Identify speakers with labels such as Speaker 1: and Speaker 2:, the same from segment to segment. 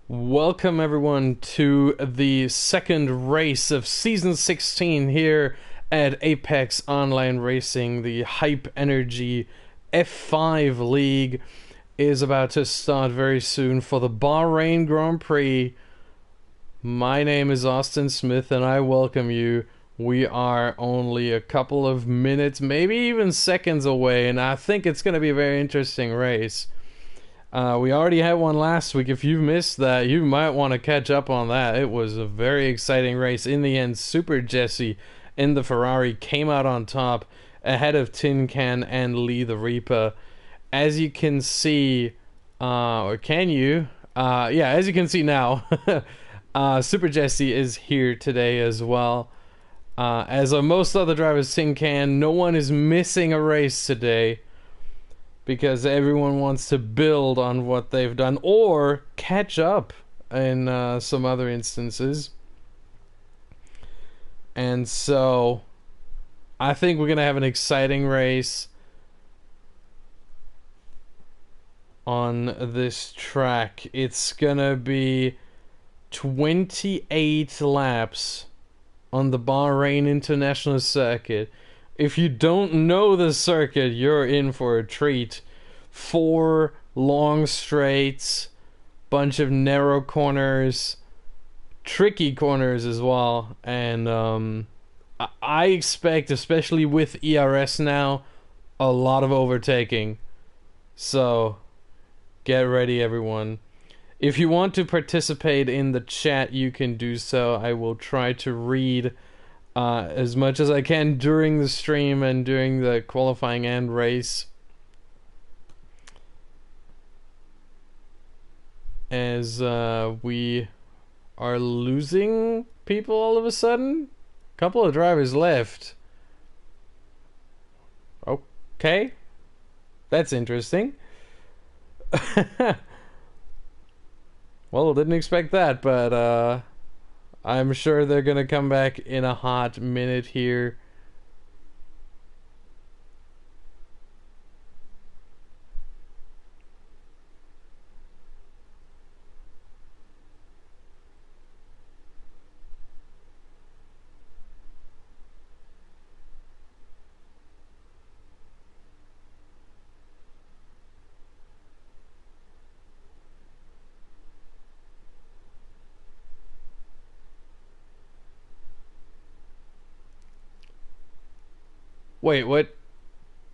Speaker 1: Welcome everyone to the second race of Season 16 here at Apex Online Racing. The Hype Energy F5 League is about to start very soon for the Bahrain Grand Prix. My name is Austin Smith and I welcome you. We are only a couple of minutes, maybe even seconds away, and I think it's going to be a very interesting race. We already had one last week. If you missed that, you might want to catch up on that. It was a very exciting race. In the end, Super Jesse in the Ferrari came out on top ahead of Tin Can and Lee the Reaper. As you can see, or can you? Yeah, as you can see now, Super Jesse is here today as well. As are most other drivers, Tin Can, no one is missing a race today, because everyone wants to build on what they've done or catch up in some other instances. And so I think we're going to have an exciting race on this track. It's going to be 28 laps on the Bahrain International Circuit. If you don't know the circuit, you're in for a treat. 4 long straights, bunch of narrow corners, tricky corners as well, and I expect, especially with ERS now, a lot of overtaking. So get ready, everyone. If you want to participate in the chat, you can do so. I will try to read as much as I can during the stream and during the qualifying and race. As we are losing people all of a sudden. A couple of drivers left. Okay. That's interesting. Well, didn't expect that, but I'm sure they're gonna come back in a hot minute here. Wait, what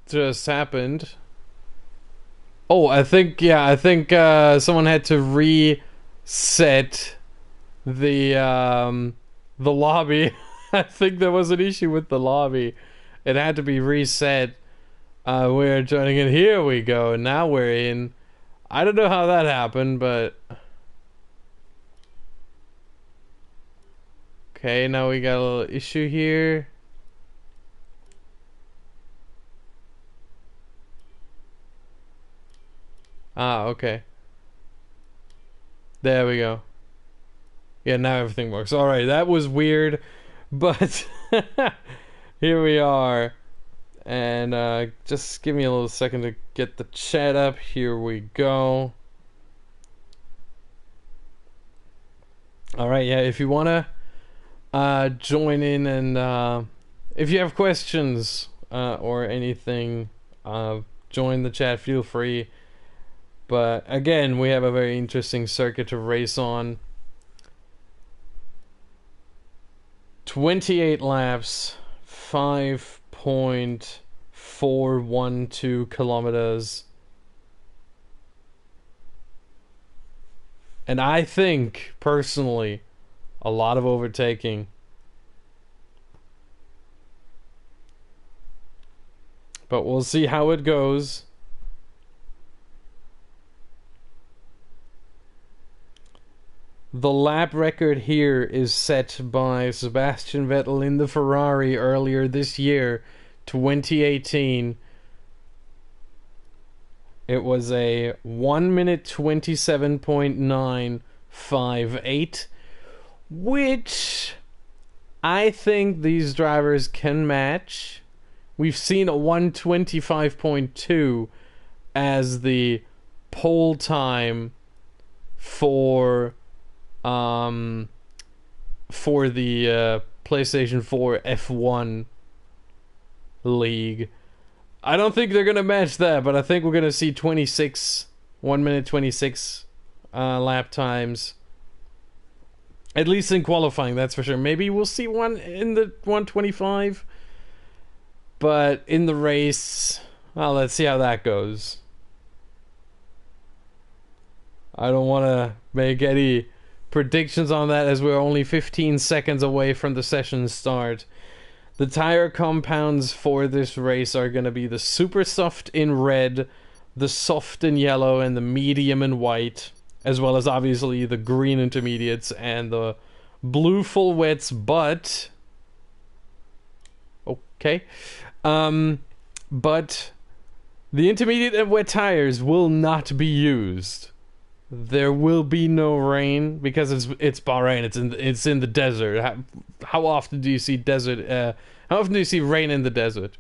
Speaker 1: just happened? Oh, I think someone had to reset the lobby. I think there was an issue with the lobby. It had to be reset. We're joining in. Here we go. Now we're in. I don't know how that happened, but okay, now we got a little issue here. Ah, okay. There we go. Yeah, now everything works. Alright, that was weird, but here we are. And just give me a little second to get the chat up. Here we go. Alright, yeah, if you want to join in and if you have questions or anything, join the chat, feel free. But again, we have a very interesting circuit to race on. 28 laps, 5.412 kilometers. And I think, personally, a lot of overtaking. But we'll see how it goes. The lap record here is set by Sebastian Vettel in the Ferrari earlier this year, 2018. It was a 1 minute 27.958, which I think these drivers can match. We've seen a 125.2 as the pole time for for the PlayStation 4 F1 League. I don't think they're gonna match that, but I think we're gonna see 1 minute 26 lap times. At least in qualifying, that's for sure. Maybe we'll see one in the 125. But in the race, well, let's see how that goes. I don't want to make any predictions on that as we're only 15 seconds away from the session start. The tire compounds for this race are going to be the super soft in red, the soft in yellow, and the medium in white, as well as obviously the green intermediates and the blue full wets, but okay. But the intermediate and wet tires will not be used. There will be no rain because it's Bahrain. It's in the desert. How often do you see desert? How often do you see rain in the desert?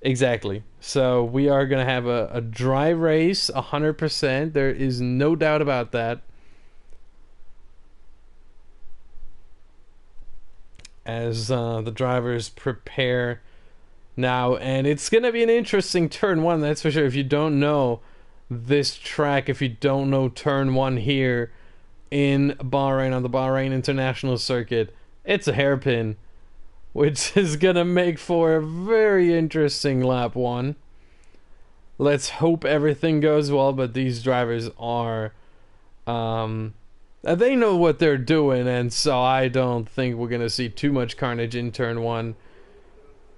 Speaker 1: Exactly. So we are gonna have a dry race, 100%. There is no doubt about that. As the drivers prepare now, and it's gonna be an interesting turn one, that's for sure. If you don't know this track, if you don't know turn one here in Bahrain on the Bahrain International Circuit, it's a hairpin, which is gonna make for a very interesting lap one. Let's hope everything goes well, but these drivers are they know what they're doing, and so I don't think we're gonna see too much carnage in turn one,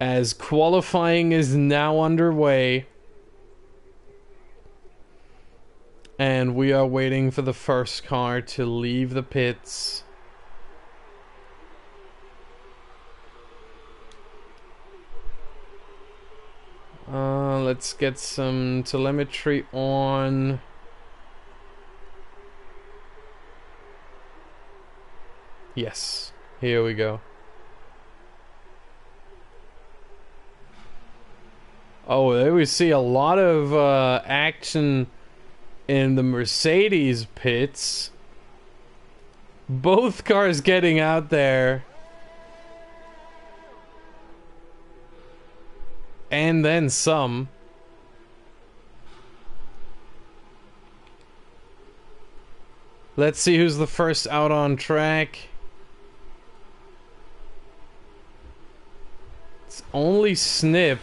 Speaker 1: as qualifying is now underway. And we are waiting for the first car to leave the pits. Let's get some telemetry on. Yes, here we go. Oh, there we see a lot of action in the Mercedes pits. Both cars getting out there. And then some. Let's see who's the first out on track. It's only Snip.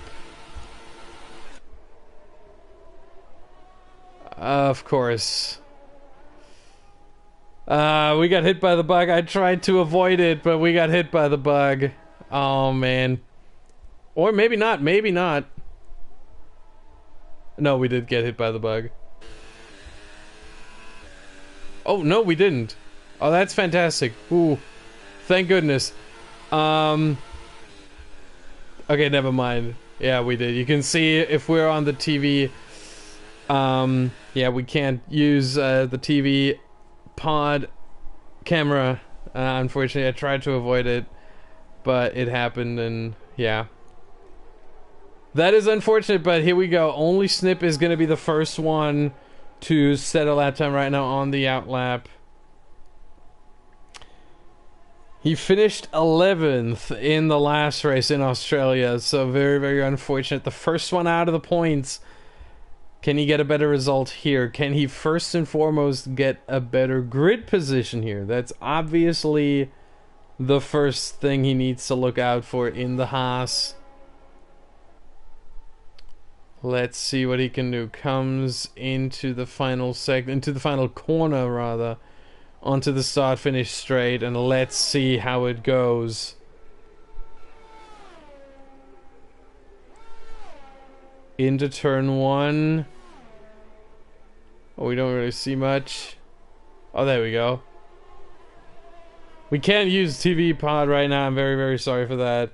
Speaker 1: Of course. We got hit by the bug. I tried to avoid it, but we got hit by the bug. Oh, man. Or maybe not. Maybe not. No, we did get hit by the bug. Oh, no, we didn't. Oh, that's fantastic. Ooh. Thank goodness. Okay, never mind. Yeah, we did. You can see if we're on the TV. Yeah, we can't use the TV pod camera. Unfortunately, I tried to avoid it, but it happened, and yeah. That is unfortunate, but here we go. Only Snip is going to be the first one to set a lap time right now on the outlap. He finished 11th in the last race in Australia, so very, very unfortunate. The first one out of the points. Can he get a better result here? Can he first and foremost get a better grid position here? That's obviously the first thing he needs to look out for in the Haas. Let's see what he can do. Comes into the final segment, into the final corner rather, onto the start-finish straight, and let's see how it goes. Into turn one. Oh, we don't really see much. Oh, there we go. We can't use TV pod right now. I'm very, very sorry for that.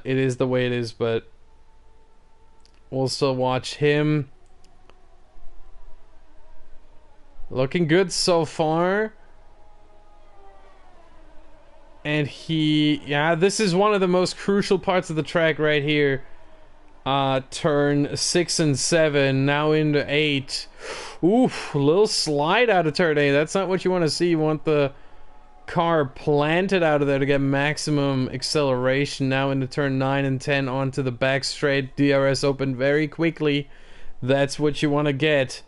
Speaker 1: It is the way it is, but we'll still watch him. Looking good so far. And yeah, this is one of the most crucial parts of the track right here. Turn 6 and 7, now into 8. Oof, a little slide out of turn A. That's not what you want to see. You want the car planted out of there to get maximum acceleration. Now into turn 9 and 10 onto the back straight. DRS open very quickly. That's what you want to get.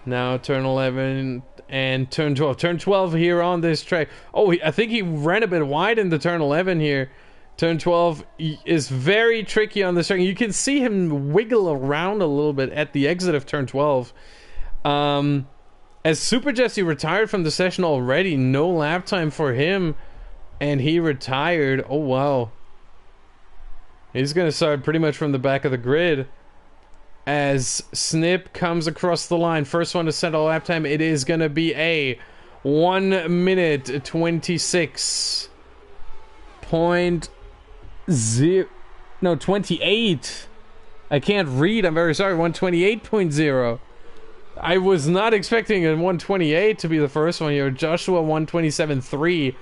Speaker 1: Now turn 11 and turn 12. Turn 12 here on this track. Oh, I think he ran a bit wide in the turn 11 here. Turn 12 is very tricky on this track. You can see him wiggle around a little bit at the exit of turn 12. As Super Jesse retired from the session already, no lap time for him, and he retired. Oh, wow. He's going to start pretty much from the back of the grid. As Snip comes across the line, first one to set a lap time, it is going to be a 1 minute 26. 28. I can't read, I'm very sorry. 128.0. I was not expecting a 128 to be the first one here. Joshua 127.3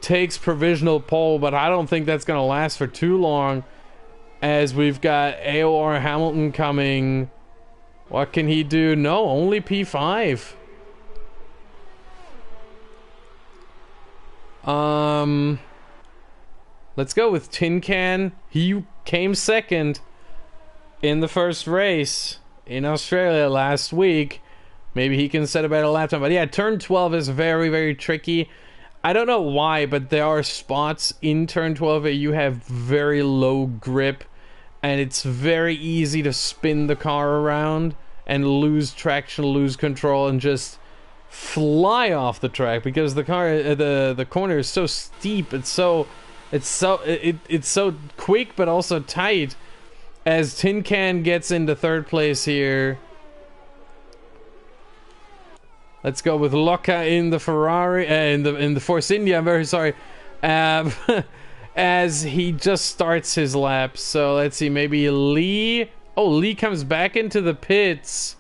Speaker 1: takes provisional pole, but I don't think that's going to last for too long, as we've got AOR Hamilton coming. What can he do? No, only P5. Let's go with Tin Can. He came second in the first race in Australia last week. Maybe he can set a better lap time. But yeah, turn 12 is very, very tricky. I don't know why, but there are spots in turn 12 where you have very low grip, and it's very easy to spin the car around and lose traction, lose control, and just fly off the track, because the car, the corner is so steep. It's so quick, but also tight. As Tin Can gets into third place here. Let's go with Locca in the Ferrari, in the Force India. I'm very sorry. As he just starts his lap. So let's see, maybe Lee. Oh, Lee comes back into the pits.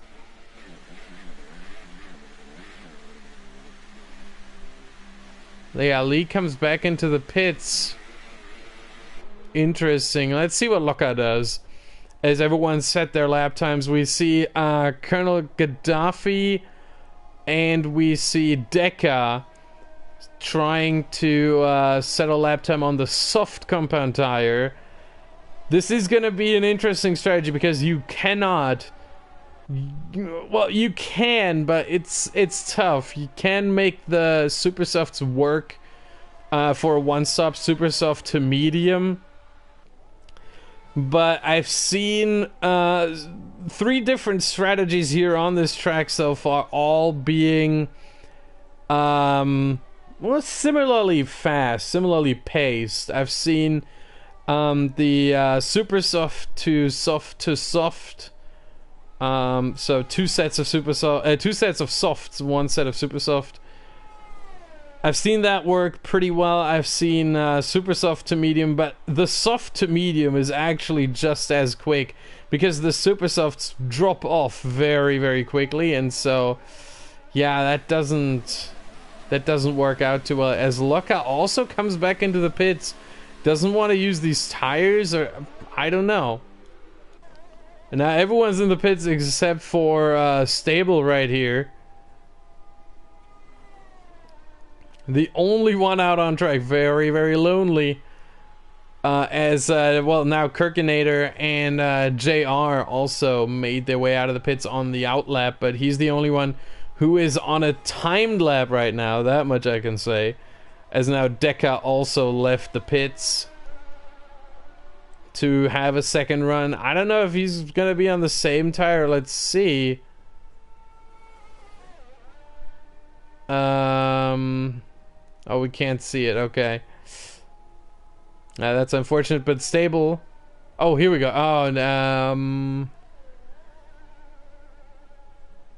Speaker 1: Yeah, Lee comes back into the pits. Interesting. Let's see what Locca does. As everyone set their lap times, we see Colonel Gaddafi and we see Deca trying to set a lap time on the soft compound tire. This is going to be an interesting strategy, because you cannot... Well, you can, but it's tough. You can make the super softs work for a one-stop super soft to medium. But I've seen 3 different strategies here on this track so far, all being well, similarly fast, similarly paced. I've seen the super soft to soft. So 2 sets of super soft, 2 sets of softs, 1 set of super soft. I've seen that work pretty well. I've seen super soft to medium, but the soft to medium is actually just as quick, because the super softs drop off very, very quickly, and so yeah, that doesn't work out too well. As Lucca also comes back into the pits, doesn't want to use these tires, or I don't know. And now everyone's in the pits except for Stable right here. The only one out on track. Very, very lonely. Well, now Kirkinator and JR also made their way out of the pits on the outlap, but he's the only one who is on a timed lap right now. That much I can say. As now Deca also left the pits to have a second run. I don't know if he's going to be on the same tire. Let's see. Oh, we can't see it. Okay. That's unfortunate, but Stable. Oh, here we go. Oh,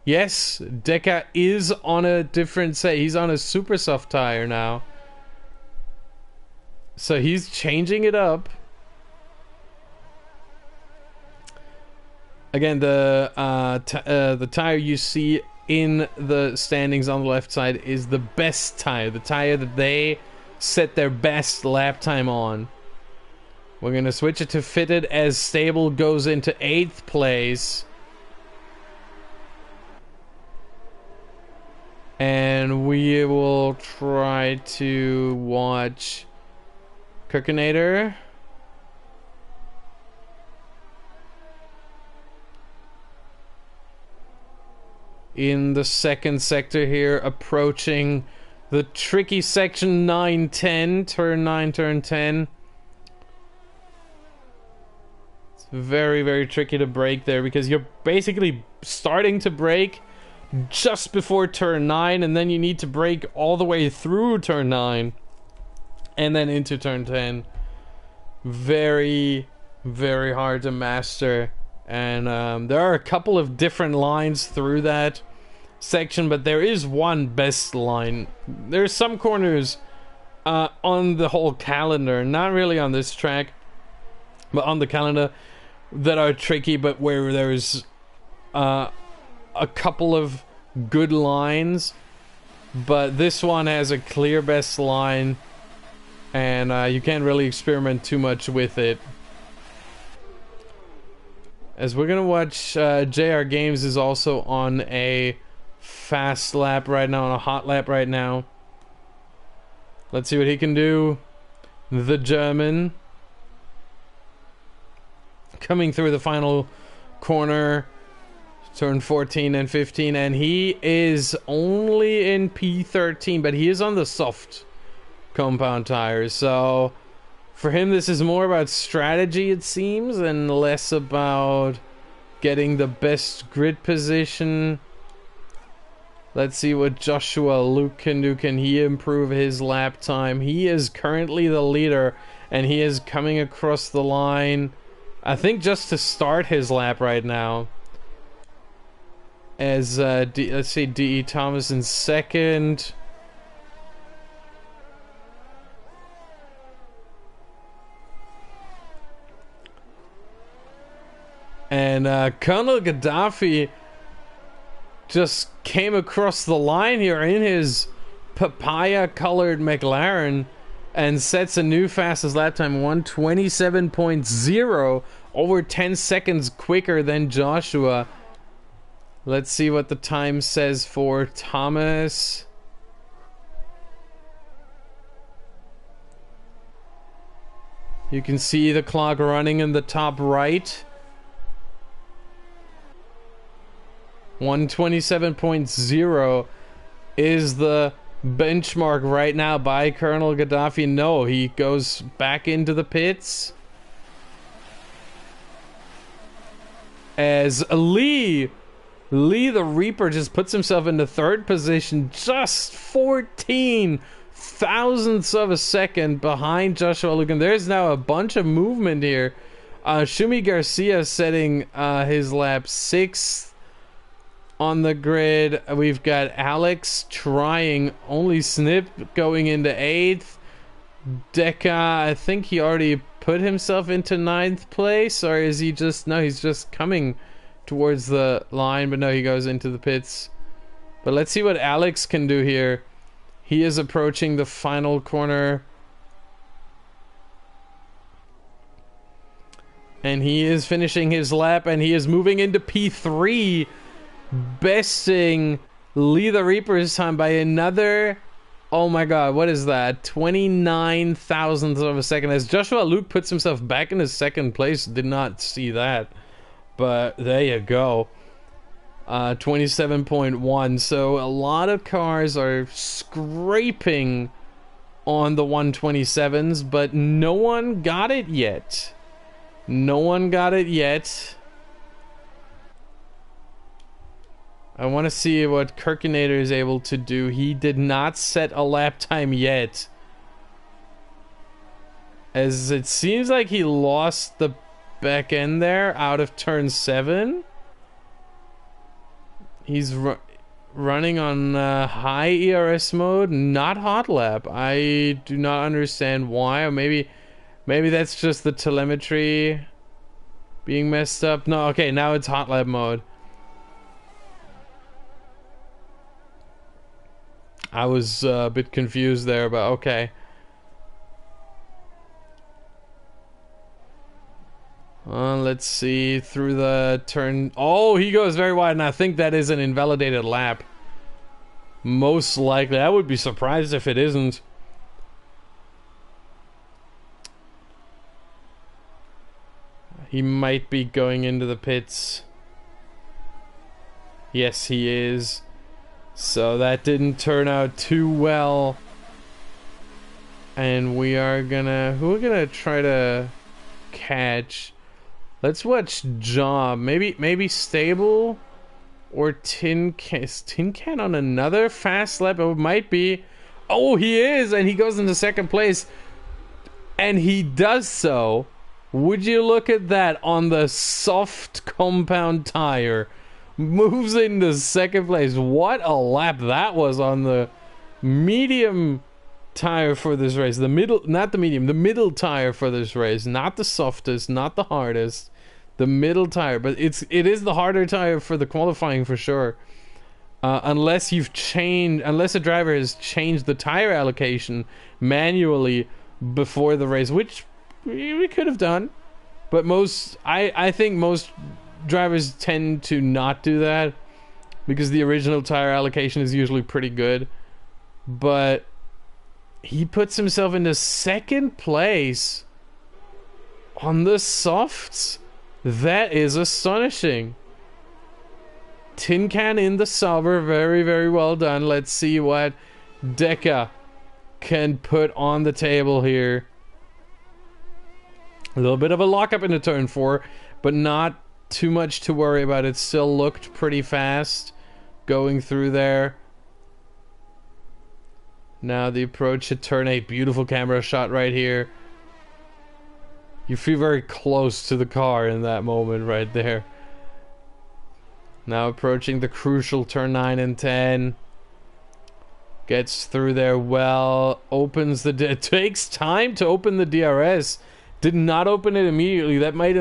Speaker 1: yes, Deca is on a different set. He's on a super soft tire now. So he's changing it up. Again, the tire you see in the standings on the left side is the best tire, the tire that they set their best lap time on. We're gonna switch it to fitted as Stable goes into 8th place. And we will try to watch Kirkinator. In the second sector here, approaching the tricky section 9-10, turn 9, turn 10. It's very, very tricky to brake there because you're basically starting to brake just before turn 9, and then you need to brake all the way through turn 9 and then into turn 10. Very, very hard to master. And there are a couple of different lines through that section, but there is one best line. There's some corners on the whole calendar, not really on this track, but on the calendar, that are tricky, but where there's a couple of good lines. But this one has a clear best line, and you can't really experiment too much with it. As we're gonna watch, JR Games is also on a fast lap right now, on a hot lap right now. Let's see what he can do. The German coming through the final corner, turn 14 and 15, and he is only in P13, but he is on the soft compound tires, so for him this is more about strategy, it seems, and less about getting the best grid position. Let's see what Joshua Luke can do. Can he improve his lap time? He is currently the leader, and he is coming across the line, I think, just to start his lap right now. As let's see, D.E. Thomas in second. And Colonel Gaddafi just came across the line here in his papaya-colored McLaren and sets a new fastest lap time, 1:27.0, over 10 seconds quicker than Joshua. Let's see what the time says for Thomas. You can see the clock running in the top right. 1:27.0 is the benchmark right now by Colonel Gaddafi. No, he goes back into the pits. As Lee the Reaper just puts himself into third position, just 14 thousandths of a second behind Joshua Luke. And there's now a bunch of movement here. Shumi Garcia setting his lap 6th on the grid. We've got Alex trying, only Snip going into 8th. Deca, I think he already put himself into 9th place, or is he just, no, he's just coming towards the line, but no, he goes into the pits. But let's see what Alex can do here. He is approaching the final corner, and he is finishing his lap, and he is moving into P3, besting Lee the Reaper's time by another, oh my god, what is that, 29 thousandths of a second. As Joshua Luke puts himself back in his second place, did not see that, but there you go. 27.1. So a lot of cars are scraping on the 127s, but no one got it yet. No one got it yet. I want to see what Kirkinator is able to do. He did not set a lap time yet, as it seems like he lost the back end there out of turn 7. He's running on high ERS mode, not hot lap. I do not understand why. Or maybe that's just the telemetry being messed up. No, okay, now it's hot lap mode. I was a bit confused there, but okay. Let's see, through the turn. Oh, he goes very wide, and I think that is an invalidated lap. Most likely. I would be surprised if it isn't. He might be going into the pits. Yes, he is. So that didn't turn out too well. And we are gonna... Who are gonna try to catch? Let's watch Job. Maybe Stable or Tin Can. Is Tin Can on another fast lap? It might be. Oh, he is! And he goes into second place. And he does so. Would you look at that, on the soft compound tire? Moves into second place. What a lap that was on the medium tire for this race. The middle, not the medium, the middle tire for this race. Not the softest, not the hardest. The middle tire. But it is the harder tire for the qualifying for sure. Unless a driver has changed the tire allocation manually before the race, which we could have done, but I think most drivers tend to not do that because the original tire allocation is usually pretty good. But he puts himself into second place on the softs. That is astonishing. Tin Can in the silver, very, very well done. Let's see what Deca can put on the table here. A little bit of a lockup into turn 4, but not too much to worry about. It still looked pretty fast going through there. Now the approach to turn 8. Beautiful camera shot right here. You feel very close to the car in that moment right there. Now approaching the crucial turn 9 and 10. Gets through there well. Opens the... It takes time to open the DRS. Did not open it immediately. That might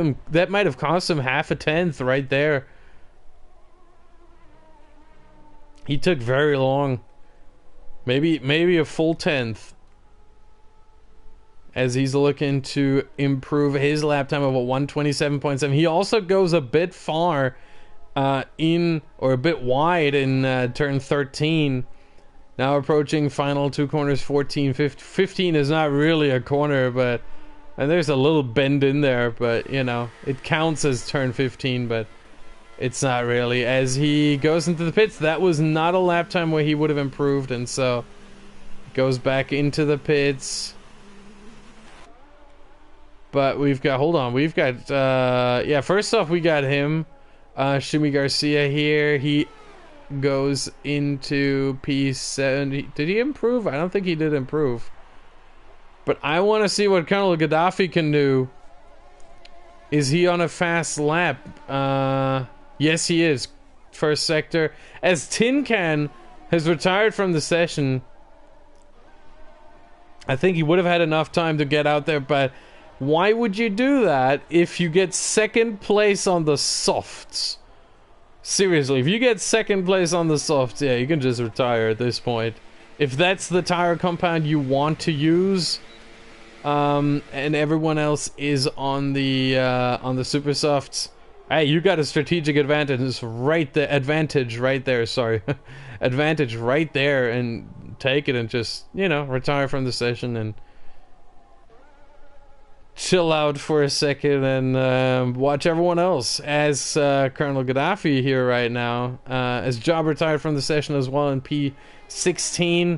Speaker 1: have cost him half a tenth right there. He took very long. Maybe a full tenth. As he's looking to improve his lap time of a 127.7. He also goes a bit far a bit wide in turn 13. Now approaching final two corners, 14, 15 is not really a corner, but... And there's a little bend in there, but, you know, it counts as turn 15, but it's not really. As he goes into the pits, that was not a lap time where he would have improved, and so goes back into the pits. But we've got, yeah, first off, we got him, Shimi Garcia here. He goes into P7. Did he improve? I don't think he did improve. But I want to see what Colonel Gaddafi can do. Is he on a fast lap? Yes, he is. First sector. As Tin Can has retired from the session, I think he would have had enough time to get out there, but why would you do that if you get second place on the softs? Seriously, if you get second place on the softs, yeah, you can just retire at this point. If that's the tire compound you want to use... and everyone else is on the super softs. Hey, you got a strategic advantage right there. Advantage right there. Sorry, advantage right there, and take it and just, you know, retire from the session and chill out for a second and watch everyone else. As Colonel Gaddafi here right now, as Job retired from the session as well in P16.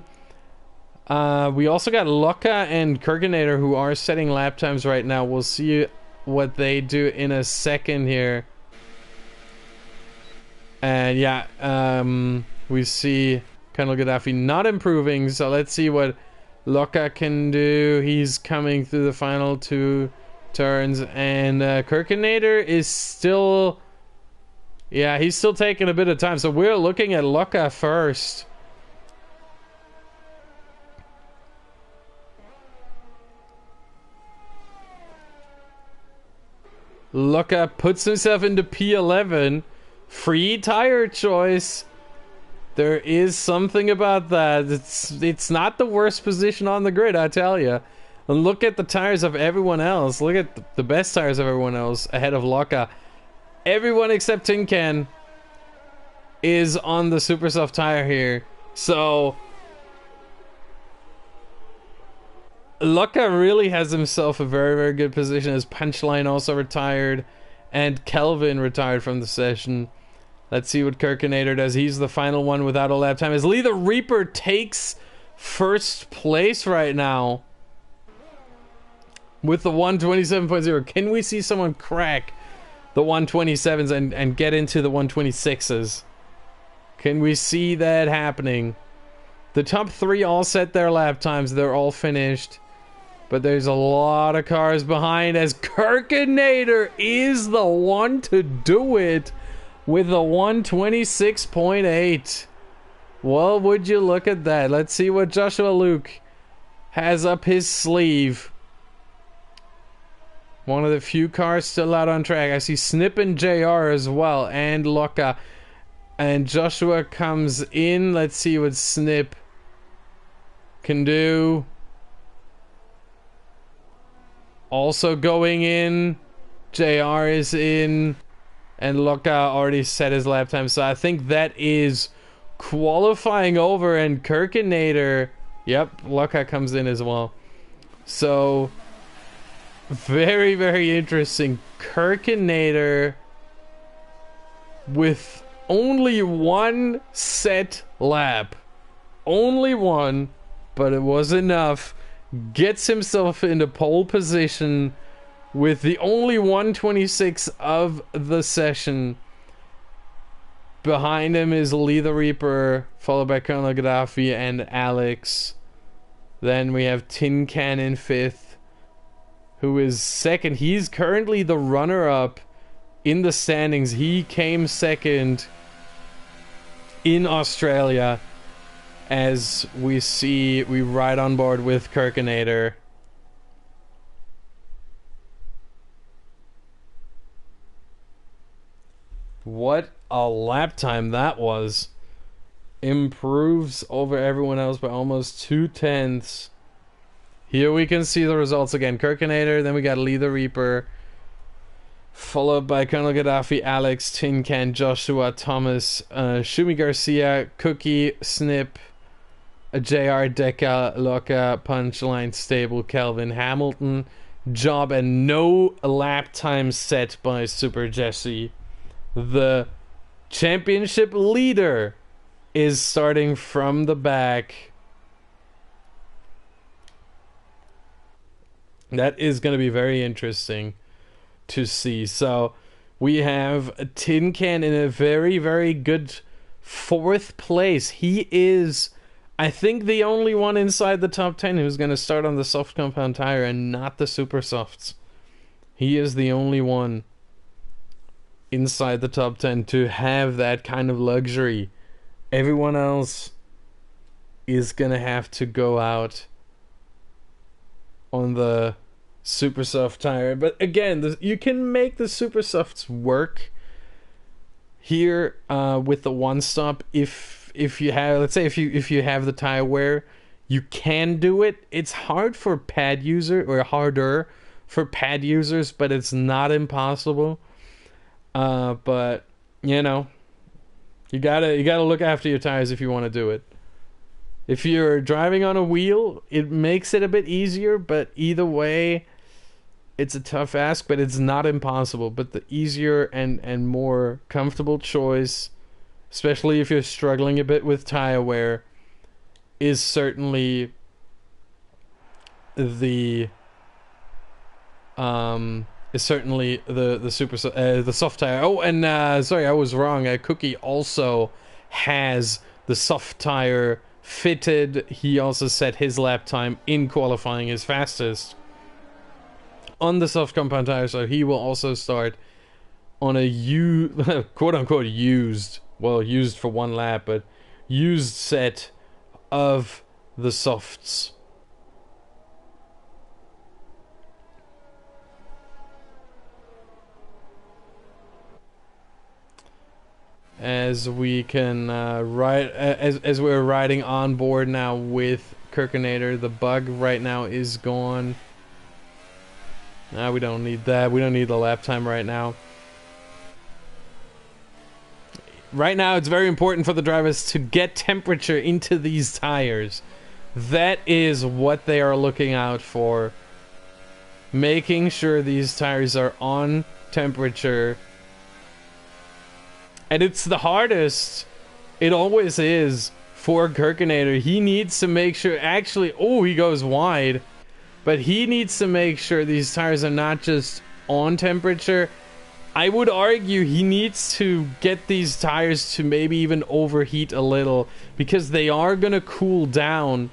Speaker 1: We also got Lucca and Kurganator who are setting lap times right now. We'll see what they do in a second here. And yeah, we see Colonel Gaddafi not improving, so let's see what Lucca can do. He's coming through the final two turns, and Kurganator is still... Yeah, he's still taking a bit of time, so we're looking at Lucca first. Lucca puts himself into P11. Free tire choice. There is something about that. It's not the worst position on the grid, I tell you. And look at the tires of everyone else. Look at the best tires of everyone else ahead of Lucca. Everyone except Tin Can is on the super soft tire here. So Lucca really has himself a very, very good position, as Punchline also retired and Kelvin retired from the session. Let's see what Kirkinator does. He's the final one without a lap time, as Lee the Reaper takes first place right now with the 127.0. Can we see someone crack the 127s and get into the 126s? Can we see that happening? The top three all set their lap times. They're all finished. But there's a lot of cars behind, as Kirkinator is the one to do it with a 126.8. Well, would you look at that? Let's see what Joshua Luke has up his sleeve. One of the few cars still out on track. I see Snip and JR as well, and Lucca. And Joshua comes in. Let's see what Snip can do. Also going in, JR is in, and Lucca already set his lap time. So I think that is qualifying over, and Kirkinator, yep, Lucca comes in as well. So very, very interesting. Kirkinator with only one set lap. Only one, but it was enough. Gets himself into pole position with the only 126 of the session. Behind him is Lee the Reaper, followed by Colonel Gaddafi and Alex. Then we have Tin Can in fifth, who is second. He's currently the runner-up in the standings. He came second in Australia. As we see, we ride on board with Kirkinator. What a lap time that was. Improves over everyone else by almost 2/10. Here we can see the results again. Kirkinator, then we got Lee the Reaper, followed by Colonel Gaddafi, Alex, Tin Can, Joshua, Thomas, Shumi Garcia, Cookie, Snip, JR, Deca, Lucca, Punchline, Stable, Kelvin, Hamilton, Job, and no lap time set by Super Jesse. The championship leader is starting from the back. That is going to be very interesting to see. So we have Tin Can in a very, very good fourth place. He is, I think, the only one inside the top 10 who's going to start on the soft compound tire and not the super softs. He is the only one inside the top 10 to have that kind of luxury. Everyone else is going to have to go out on the super soft tire. But again, you can make the super softs work here with the one stop if you have, let's say, if you have the tire wear, you can do it. It's hard for pad user, or harder for pad users, but it's not impossible. But you know, you gotta look after your tires if you want to do it. If you're driving on a wheel, it makes it a bit easier, but either way, it's a tough ask, but it's not impossible. But the easier and more comfortable choice, especially if you're struggling a bit with tire wear, is certainly the the soft tire. Oh, and sorry, I was wrong. Cookie also has the soft tire fitted. He also set his lap time in qualifying his fastest on the soft compound tire, so he will also start on a quote-unquote used, well, used for one lap, but used set of the softs. As we can ride, as we're riding on board now with Kirkinator, the bug right now is gone. We don't need that. We don't need the lap time right now. right now it's very important for the drivers to get temperature into these tires. That is what they are looking out for. Making sure these tires are on temperature. And it's the hardest. It always is for Kirkinator. He needs to make sure, actually, oh, he goes wide. But he needs to make sure these tires are not just on temperature. I would argue he needs to get these tires to maybe even overheat a little, because they are going to cool down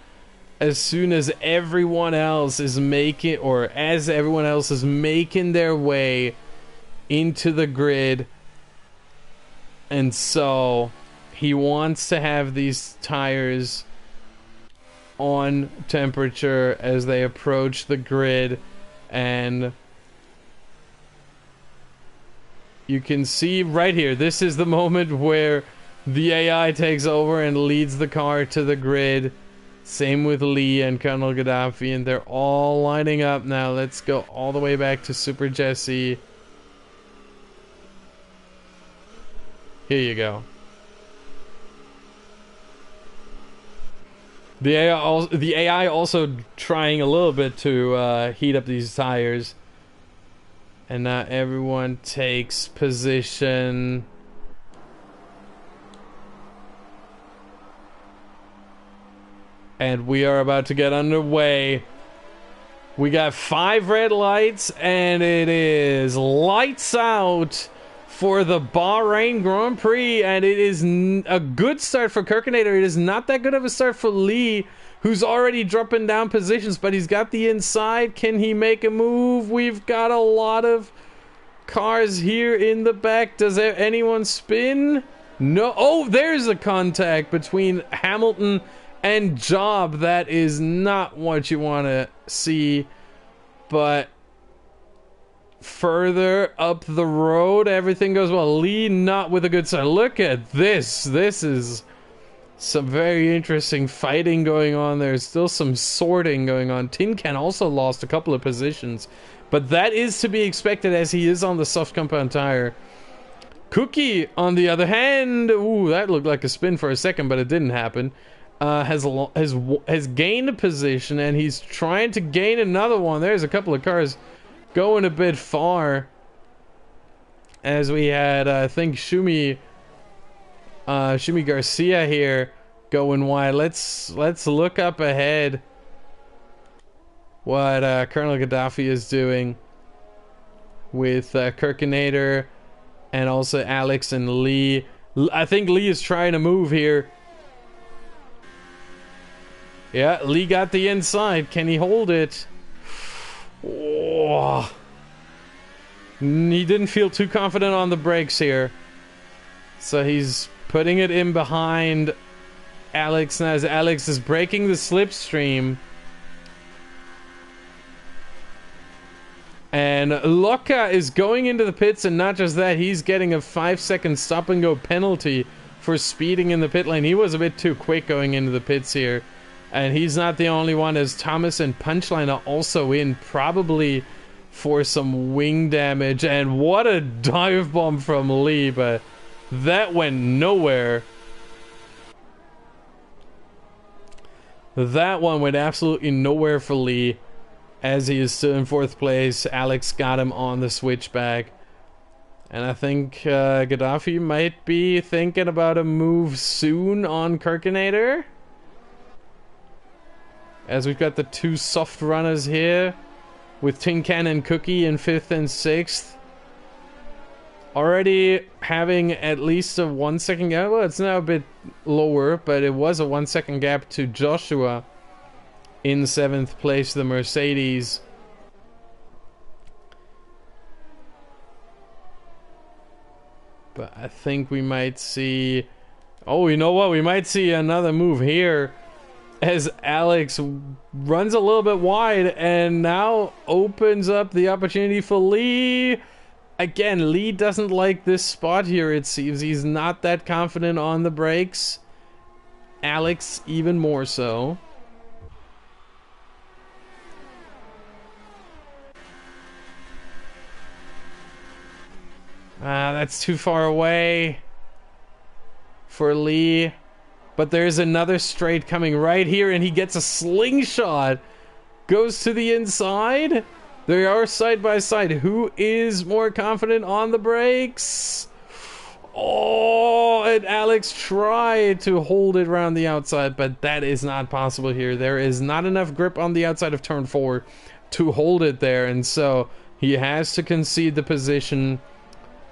Speaker 1: as soon as everyone else is making, or as everyone else is making their way into the grid. And so he wants to have these tires on temperature as they approach the grid. And you can see right here, this is the moment where the AI takes over and leads the car to the grid. Same with Lee and Colonel Gaddafi, and they're all lining up now. Let's go all the way back to Super Jesse. Here you go. The AI also trying a little bit to heat up these tires. And now everyone takes position. And we are about to get underway. We got 5 red lights, and it is lights out for the Bahrain Grand Prix. And it is a good start for Kirkinator. It is not that good of a start for Lee, who's already dropping down positions, but he's got the inside. Can he make a move? We've got a lot of cars here in the back. Does anyone spin? No. Oh, there's a contact between Hamilton and Job. That is not what you want to see. But further up the road, everything goes well. Lee not with a good start. Look at this. This is some very interesting fighting going on. There's still some sorting going on. Tin Can also lost a couple of positions, but that is to be expected as he is on the soft compound tire. Cookie, on the other hand, ooh, that looked like a spin for a second, but it didn't happen. Has gained a position, and he's trying to gain another one. There's a couple of cars going a bit far, as we had I think Shumi Garcia here going wide. Let's look up ahead what Colonel Gaddafi is doing with Kirkinator and also Alex and Lee. I think Lee is trying to move here. Yeah, Lee got the inside. Can he hold it? Oh. He didn't feel too confident on the brakes here, so he's putting it in behind Alex now, as Alex is breaking the slipstream. And Locke is going into the pits, and not just that, he's getting a 5-second stop and go penalty for speeding in the pit lane. He was a bit too quick going into the pits here. And he's not the only one, as Thomas and Punchline are also in, probably for some wing damage. And what a dive bomb from Lee, but that went nowhere. That one went absolutely nowhere for Lee, as he is still in 4th place. Alex got him on the switchback. And I think Gaddafi might be thinking about a move soon on Kirkinator, as we've got the 2 soft runners here, with Tin Can and Cookie in 5th and 6th. Already having at least a 1-second gap. Well, it's now a bit lower, but it was a 1-second gap to Joshua in 7th place, the Mercedes. But I think we might see... Oh, you know what? We might see another move here, as Alex runs a little bit wide and now opens up the opportunity for Lee. Again, Lee doesn't like this spot here, it seems. He's not that confident on the brakes. Alex even more so. That's too far away. for Lee. But there's another straight coming right here, and he gets a slingshot. Goes to the inside. They are side by side. Who is more confident on the brakes? Oh, and Alex tried to hold it around the outside, but that is not possible here. There is not enough grip on the outside of turn 4 to hold it there, and so he has to concede the position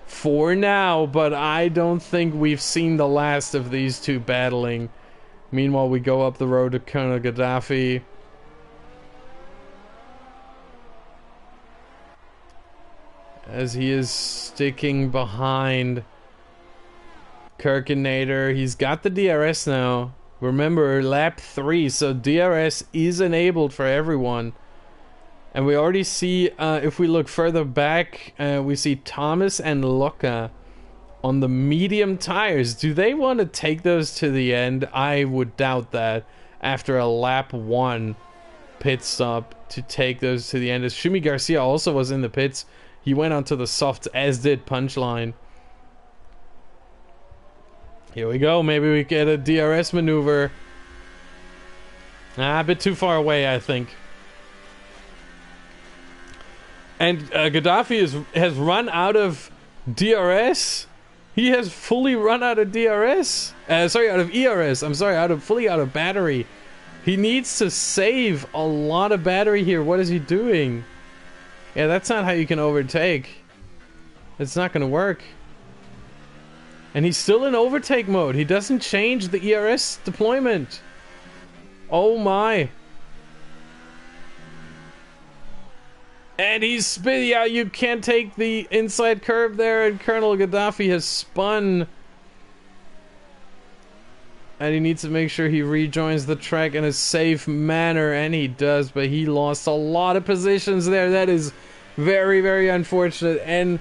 Speaker 1: for now, but I don't think we've seen the last of these two battling. Meanwhile, we go up the road to Colonel Gaddafi. As he is sticking behind Kirkinator. He's got the DRS now. Remember, lap 3, so DRS is enabled for everyone. And we already see, if we look further back, we see Thomas and Lucca on the medium tires. Do they want to take those to the end? I would doubt that after a lap 1 pit stop to take those to the end. As Shumi Garcia also was in the pits, he went onto the softs, as did Punchline. Here we go. Maybe we get a DRS maneuver. A bit too far away, I think. And Gaddafi has run out of DRS. He has fully run out of DRS. Sorry, out of ERS. I'm sorry, fully out of battery. He needs to save a lot of battery here. What is he doing? Yeah, that's not how you can overtake. It's not going to work. And he's still in overtake mode. He doesn't change the ERS deployment. Oh my. And he's spinning. Yeah, you can't take the inside curve there, and Colonel Gaddafi has spun. And he needs to make sure he rejoins the track in a safe manner, and he does, but he lost a lot of positions there. That is very, very unfortunate. And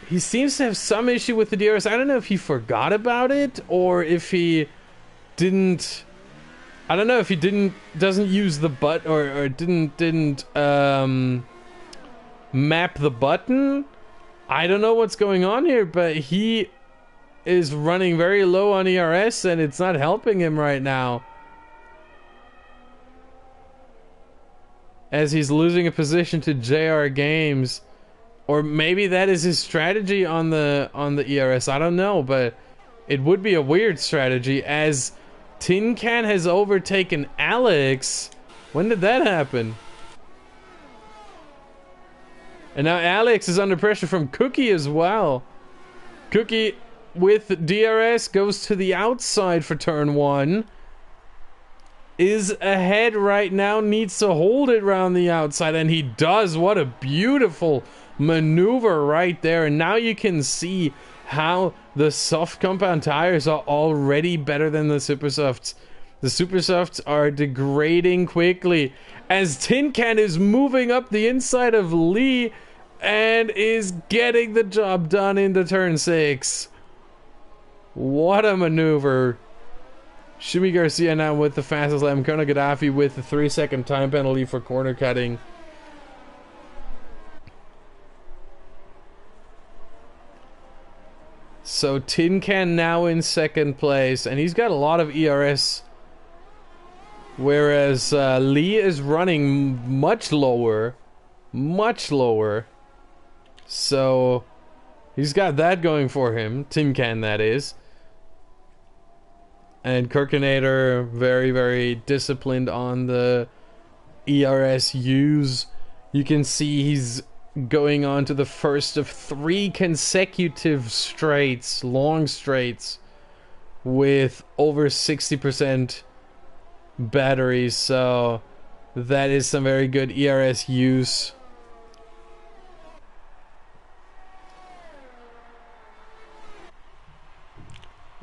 Speaker 1: he seems to have some issue with the DRS. I don't know if he forgot about it, or if he didn't... I don't know if he doesn't use the button, or didn't map the button. I don't know what's going on here, but he is running very low on ERS, and it's not helping him right now, as he's losing a position to JR Games. Or maybe that is his strategy on the ERS. I don't know, but it would be a weird strategy, as Tin Can has overtaken Alex. When did that happen? And now Alex is under pressure from Cookie as well. Cookie with DRS goes to the outside for turn 1. Is ahead right now, needs to hold it around the outside, and he does. What a beautiful maneuver right there. And now you can see how the soft compound tires are already better than the super softs. The super softs are degrading quickly, as Tin Can is moving up the inside of Lee and is getting the job done into turn 6. What a maneuver. Shumi Garcia now with the fastest lap. Colonel Gaddafi with the 3-second time penalty for corner cutting. So Tin Can now in second place, and he's got a lot of ERS, whereas Lee is running much lower. So he's got that going for him. Tin Can, that is. And Kirkinator very, very disciplined on the ERS use. You can see he's going on to the first of 3 consecutive straights, long straights, with over 60% batteries. So that is some very good ERS use.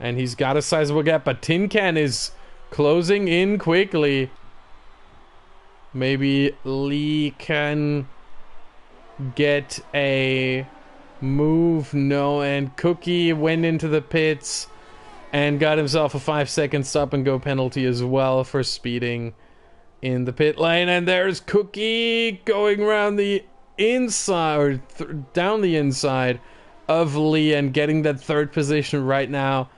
Speaker 1: And he's got a sizable gap, but Tin Can is closing in quickly. Maybe Lee can get a move. No, and Cookie went into the pits and got himself a 5-second stop and go penalty as well for speeding in the pit lane. And there's Cookie going around the inside, or down the inside of Lee, and getting that 3rd position right now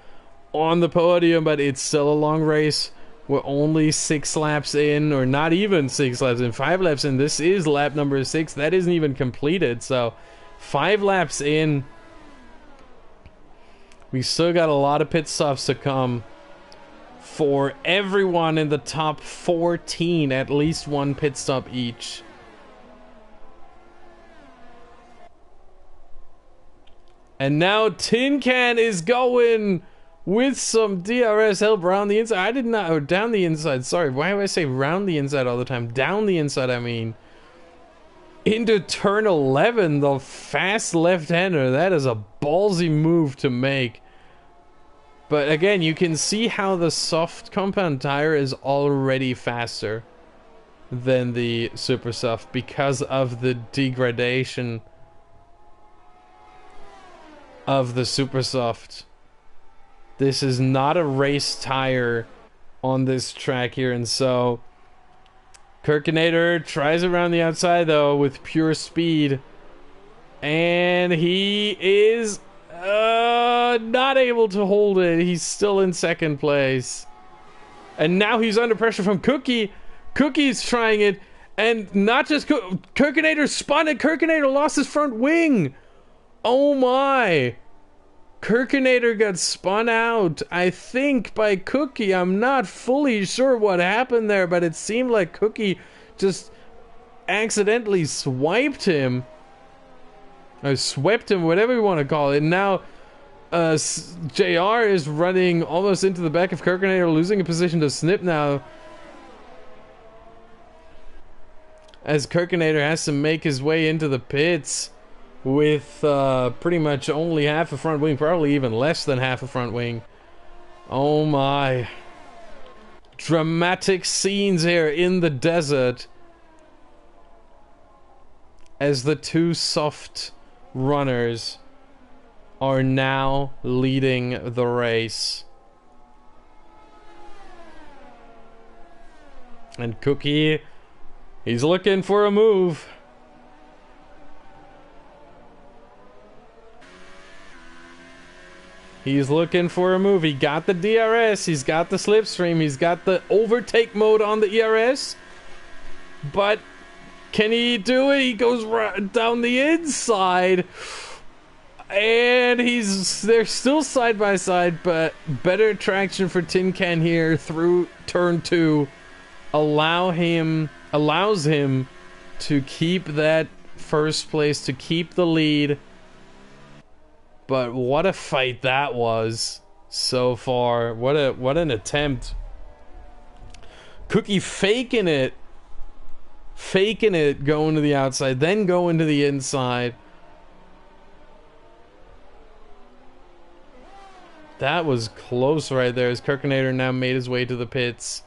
Speaker 1: on the podium, but it's still a long race. We're only 6 laps in, or not even 6 laps in, 5 laps in. This is lap number 6. That isn't even completed, so 5 laps in. We still got a lot of pit stops to come for everyone in the top 14, at least one pit stop each. And now Tin Can is going with some DRS help around the inside. I did not, or down the inside, sorry. Why do I say round the inside all the time? Down the inside, I mean. Into turn 11, the fast left-hander. That is a ballsy move to make. But again, you can see how the soft compound tire is already faster than the super soft because of the degradation of the super soft. This is not a race tire on this track here, and so Kirkinator tries around the outside though with pure speed, and he is not able to hold it. He's still in second place, and now he's under pressure from Cookie. Cookie's trying it, and not just Kirkinator spun it. Kirkinator lost his front wing. Oh my! Kirkinator got spun out, I think, by Cookie. I'm not fully sure what happened there, but it seemed like Cookie just accidentally swiped him. Or swept him, whatever you want to call it. And now JR is running almost into the back of Kirkinator, losing a position to Snip now, as Kirkinator has to make his way into the pits with pretty much only half a front wing, probably even less than half a front wing. Oh my. Dramatic scenes here in the desert as the two soft runners are now leading the race. And Cookie, he's looking for a move. He's looking for a move. He got the DRS. He's got the slipstream. He's got the overtake mode on the ERS. But can he do it? He goes right down the inside. And they're still side by side, but better traction for Tin Can here through turn 2 allows him to keep that first place, to keep the lead. But what a fight that was so far. What an attempt. Cookie faking it, going to the outside, then going to the inside. That was close right there as Kirkinator now made his way to the pits.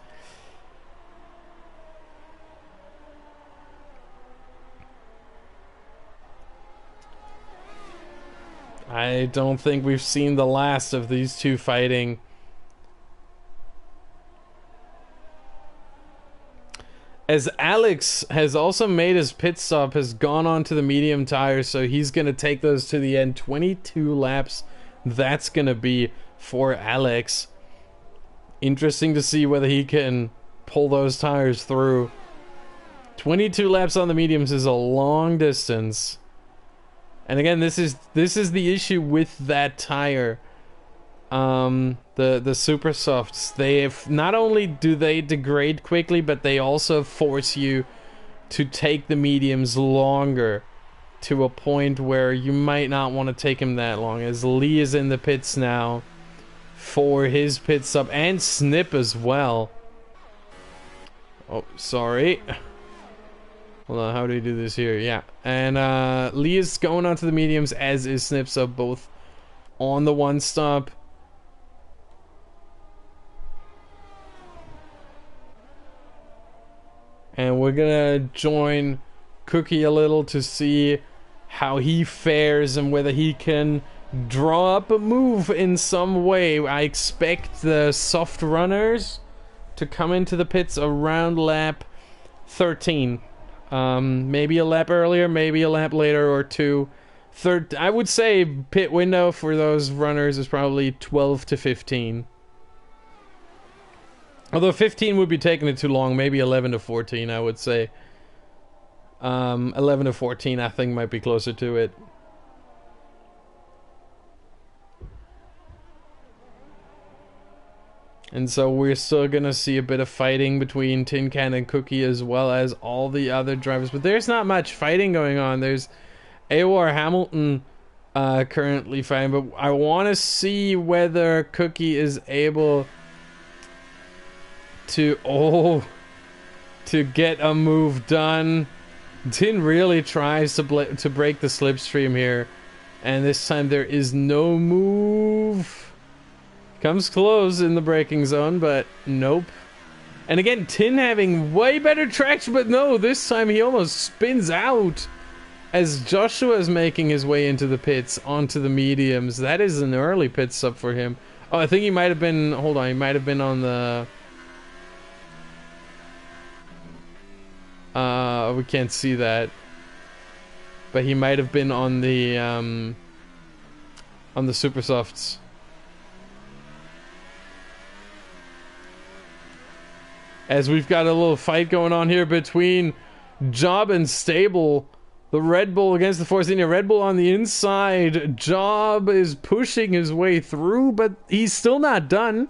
Speaker 1: I don't think we've seen the last of these two fighting. As Alex has also made his pit stop, has gone on to the medium tires, so he's going to take those to the end. 22 laps, that's going to be for Alex. Interesting to see whether he can pull those tires through. 22 laps on the mediums is a long distance. And again, this is the issue with that tire. The super softs, not only do they degrade quickly, but they also force you to take the mediums longer, to a point where you might not want to take him that long. As Lee is in the pits now for his pit stop, and Snip as well. Oh, sorry. Hold on, how do we do this here? Yeah, and Lee is going onto the mediums, as is Snip, so both on the one stop. And we're gonna join Cookie a little to see how he fares and whether he can draw up a move in some way. I expect the soft runners to come into the pits around lap 13. Maybe a lap earlier, maybe a lap later or two. third. I would say pit window for those runners is probably 12 to 15. Although 15 would be taking it too long, maybe 11 to 14, I would say. 11 to 14, I think, might be closer to it. And so we're still gonna see a bit of fighting between Tin Can and Cookie as well as all the other drivers. But there's not much fighting going on. There's AOR Hamilton currently fighting, but I want to see whether Cookie is able to get a move done. Tin really tries to break the slipstream here, and this time there is no move. Comes close in the braking zone, but nope. And again, Tin having way better traction, but no, this time he almost spins out as Joshua is making his way into the pits, onto the mediums. That is an early pit stop for him. Oh, I think he might have been, hold on, he might have been on the... we can't see that. But he might have been on the Super Softs. As we've got a little fight going on here between Job and Stable. The Red Bull against the Force India. Red Bull on the inside. Job is pushing his way through, but he's still not done.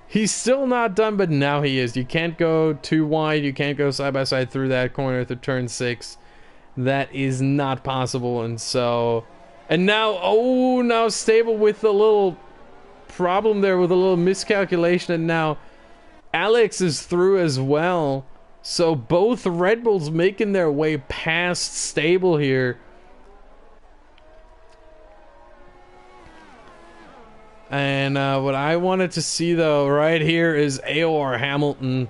Speaker 1: He's still not done, but now he is. You can't go too wide. You can't go side by side through that corner through turn 6. That is not possible. And so... And now... Oh, now Stable with a little problem there, with a little miscalculation. And now Alex is through as well. So both Red Bulls making their way past Stable here. And what I wanted to see, though, right here is AOR Hamilton.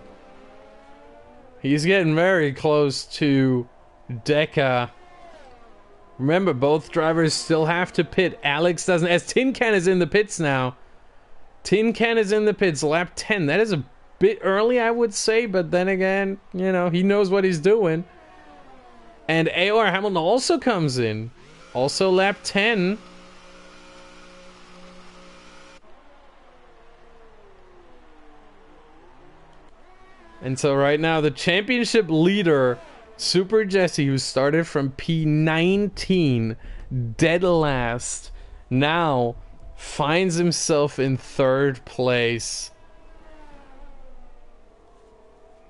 Speaker 1: He's getting very close to Deca. Remember, both drivers still have to pit. Alex doesn't, as Tin Can is in the pits now. Tin Can is in the pits, lap 10. That is a bit early, I would say, but then again, you know, he knows what he's doing. And AOR Hamilton also comes in. Also lap 10. And so right now, the championship leader, Super Jesse, who started from P19, dead last, now finds himself in 3rd place.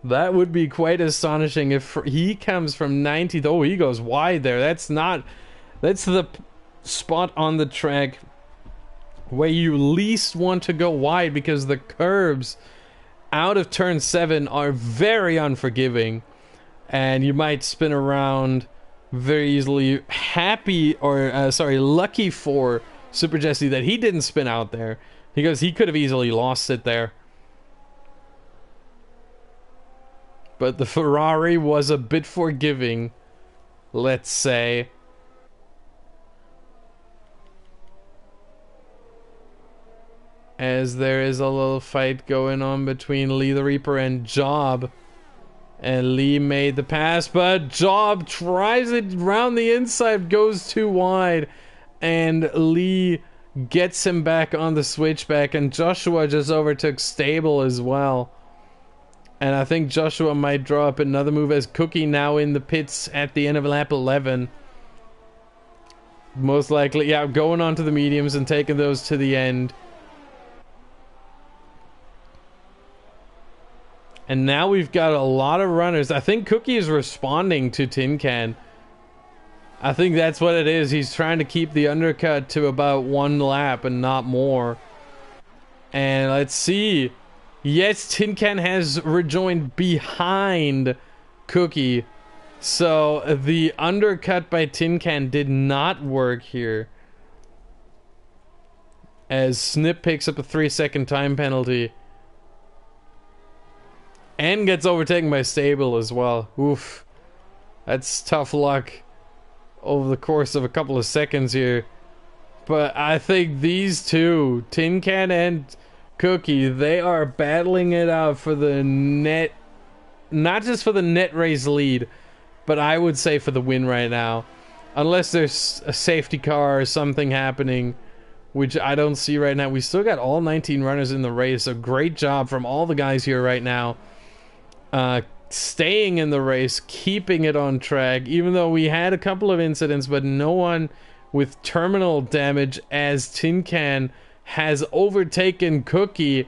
Speaker 1: That would be quite astonishing if he comes from 19th. Oh, he goes wide there. That's the spot on the track where you least want to go wide, because the curbs out of turn 7 are very unforgiving, and you might spin around very easily. Lucky for Super Jesse that he didn't spin out there, because he could have easily lost it there. But the Ferrari was a bit forgiving, let's say. As there is a little fight going on between Lee the Reaper and Job. And Lee made the pass, but Job tries it around the inside, goes too wide. And Lee gets him back on the switchback, and Joshua just overtook Stable as well. And I think Joshua might draw up another move, as Cookie now in the pits at the end of lap 11. Most likely, yeah, going on to the mediums and taking those to the end. And now we've got a lot of runners. I think Cookie is responding to Tin Can. I think that's what it is. He's trying to keep the undercut to about 1 lap and not more. And let's see. Yes, Tin Can has rejoined behind Cookie. So the undercut by Tin Can did not work here, as Snip picks up a 3-second time penalty. And gets overtaken by Stable as well. Oof. That's tough luck over the course of a couple of seconds here. But I think these two, Tin Can and Cookie, they are battling it out for the net, not just for the net race lead, but I would say for the win right now. Unless there's a safety car or something happening, which I don't see right now. We still got all 19 runners in the race. A great job from all the guys here right now. Staying in the race, keeping it on track, even though we had a couple of incidents, but no one with terminal damage, as Tin Can has overtaken Cookie.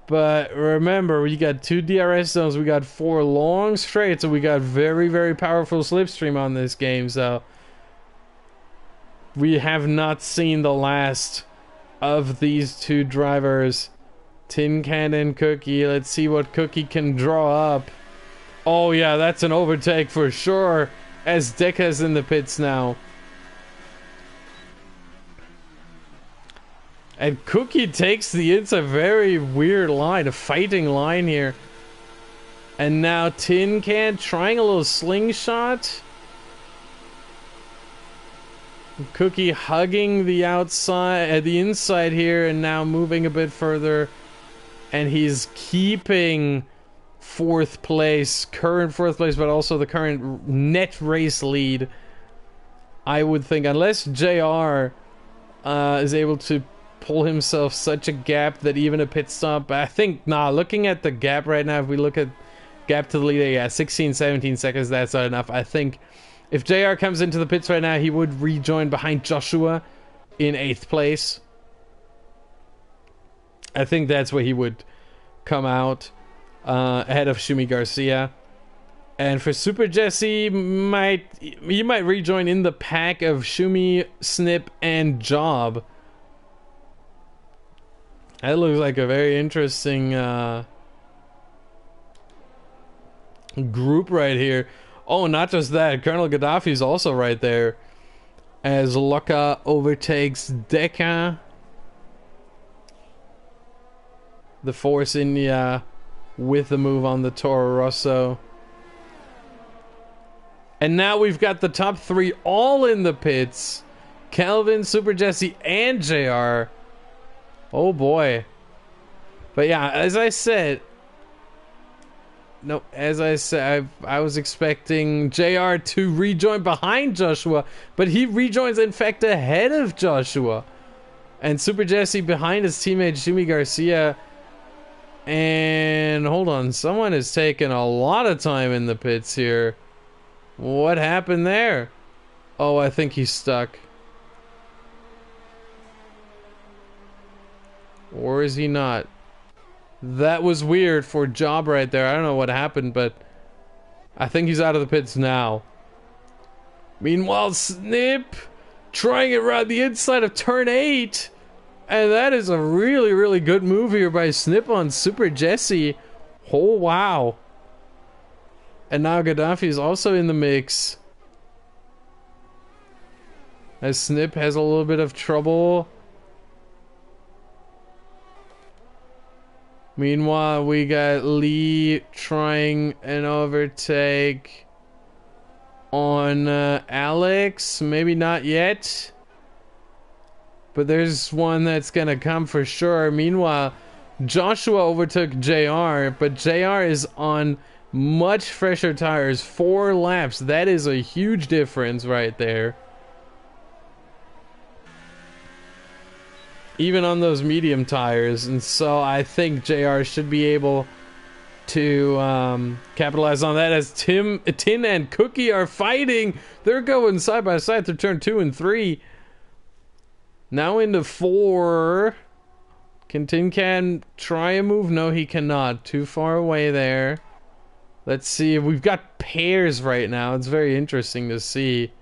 Speaker 1: But remember, we got 2 DRS zones, we got 4 long straights, and we got very, very powerful slipstream on this game, so we have not seen the last of these 2 drivers. Tin Can and Cookie. Let's see what Cookie can draw up. Oh yeah, that's an overtake for sure, as Deca's in the pits now. And Cookie takes the inside. Very weird line, a fighting line here. And now Tin Can trying a little slingshot. Cookie hugging the outside, the inside here, and now moving a bit further. And he's keeping 4th place, current 4th place, but also the current net race lead. I would think, unless JR is able to pull himself such a gap that even a pit stop, I think, looking at the gap right now, if we look at gap to the leader, yeah, 16, 17 seconds, that's not enough. I think if JR comes into the pits right now, he would rejoin behind Joshua in 8th place. I think that's where he would come out ahead of Shumi Garcia. And for Super Jesse, he might rejoin in the pack of Shumi, Snip, and Job. That looks like a very interesting group right here. Oh, not just that. Colonel Gaddafi is also right there, as Lucca overtakes Deca. The Force India with the move on the Toro Rosso. And now we've got the top 3 all in the pits. Calvin, Super Jesse, and JR. Oh boy. But yeah, as I said, I was expecting JR to rejoin behind Joshua, but he rejoins in fact ahead of Joshua. And Super Jesse behind his teammate Shumi Garcia. And hold on, someone is taking a lot of time in the pits here. What happened there? Oh, I think he's stuck. Or is he not? That was weird for Job right there. I don't know what happened, but I think he's out of the pits now. Meanwhile, Snip trying it around the inside of turn 8. And that is a really, really good move here by Snip on Super Jesse. Oh, wow. And now Gaddafi is also in the mix, as Snip has a little bit of trouble. Meanwhile, we got Lee trying an overtake on Alex. Maybe not yet, but there's one that's gonna come for sure. Meanwhile, Joshua overtook JR, but JR is on much fresher tires. 4 laps. That is a huge difference right there. Even on those medium tires. And so I think JR should be able to capitalize on that, as Tin and Cookie are fighting. They're going side by side through turn 2 and 3. Now into 4. Can Tin Can try a move? No, he cannot. Too far away there. Let's see. We've got pairs right now. It's very interesting to see.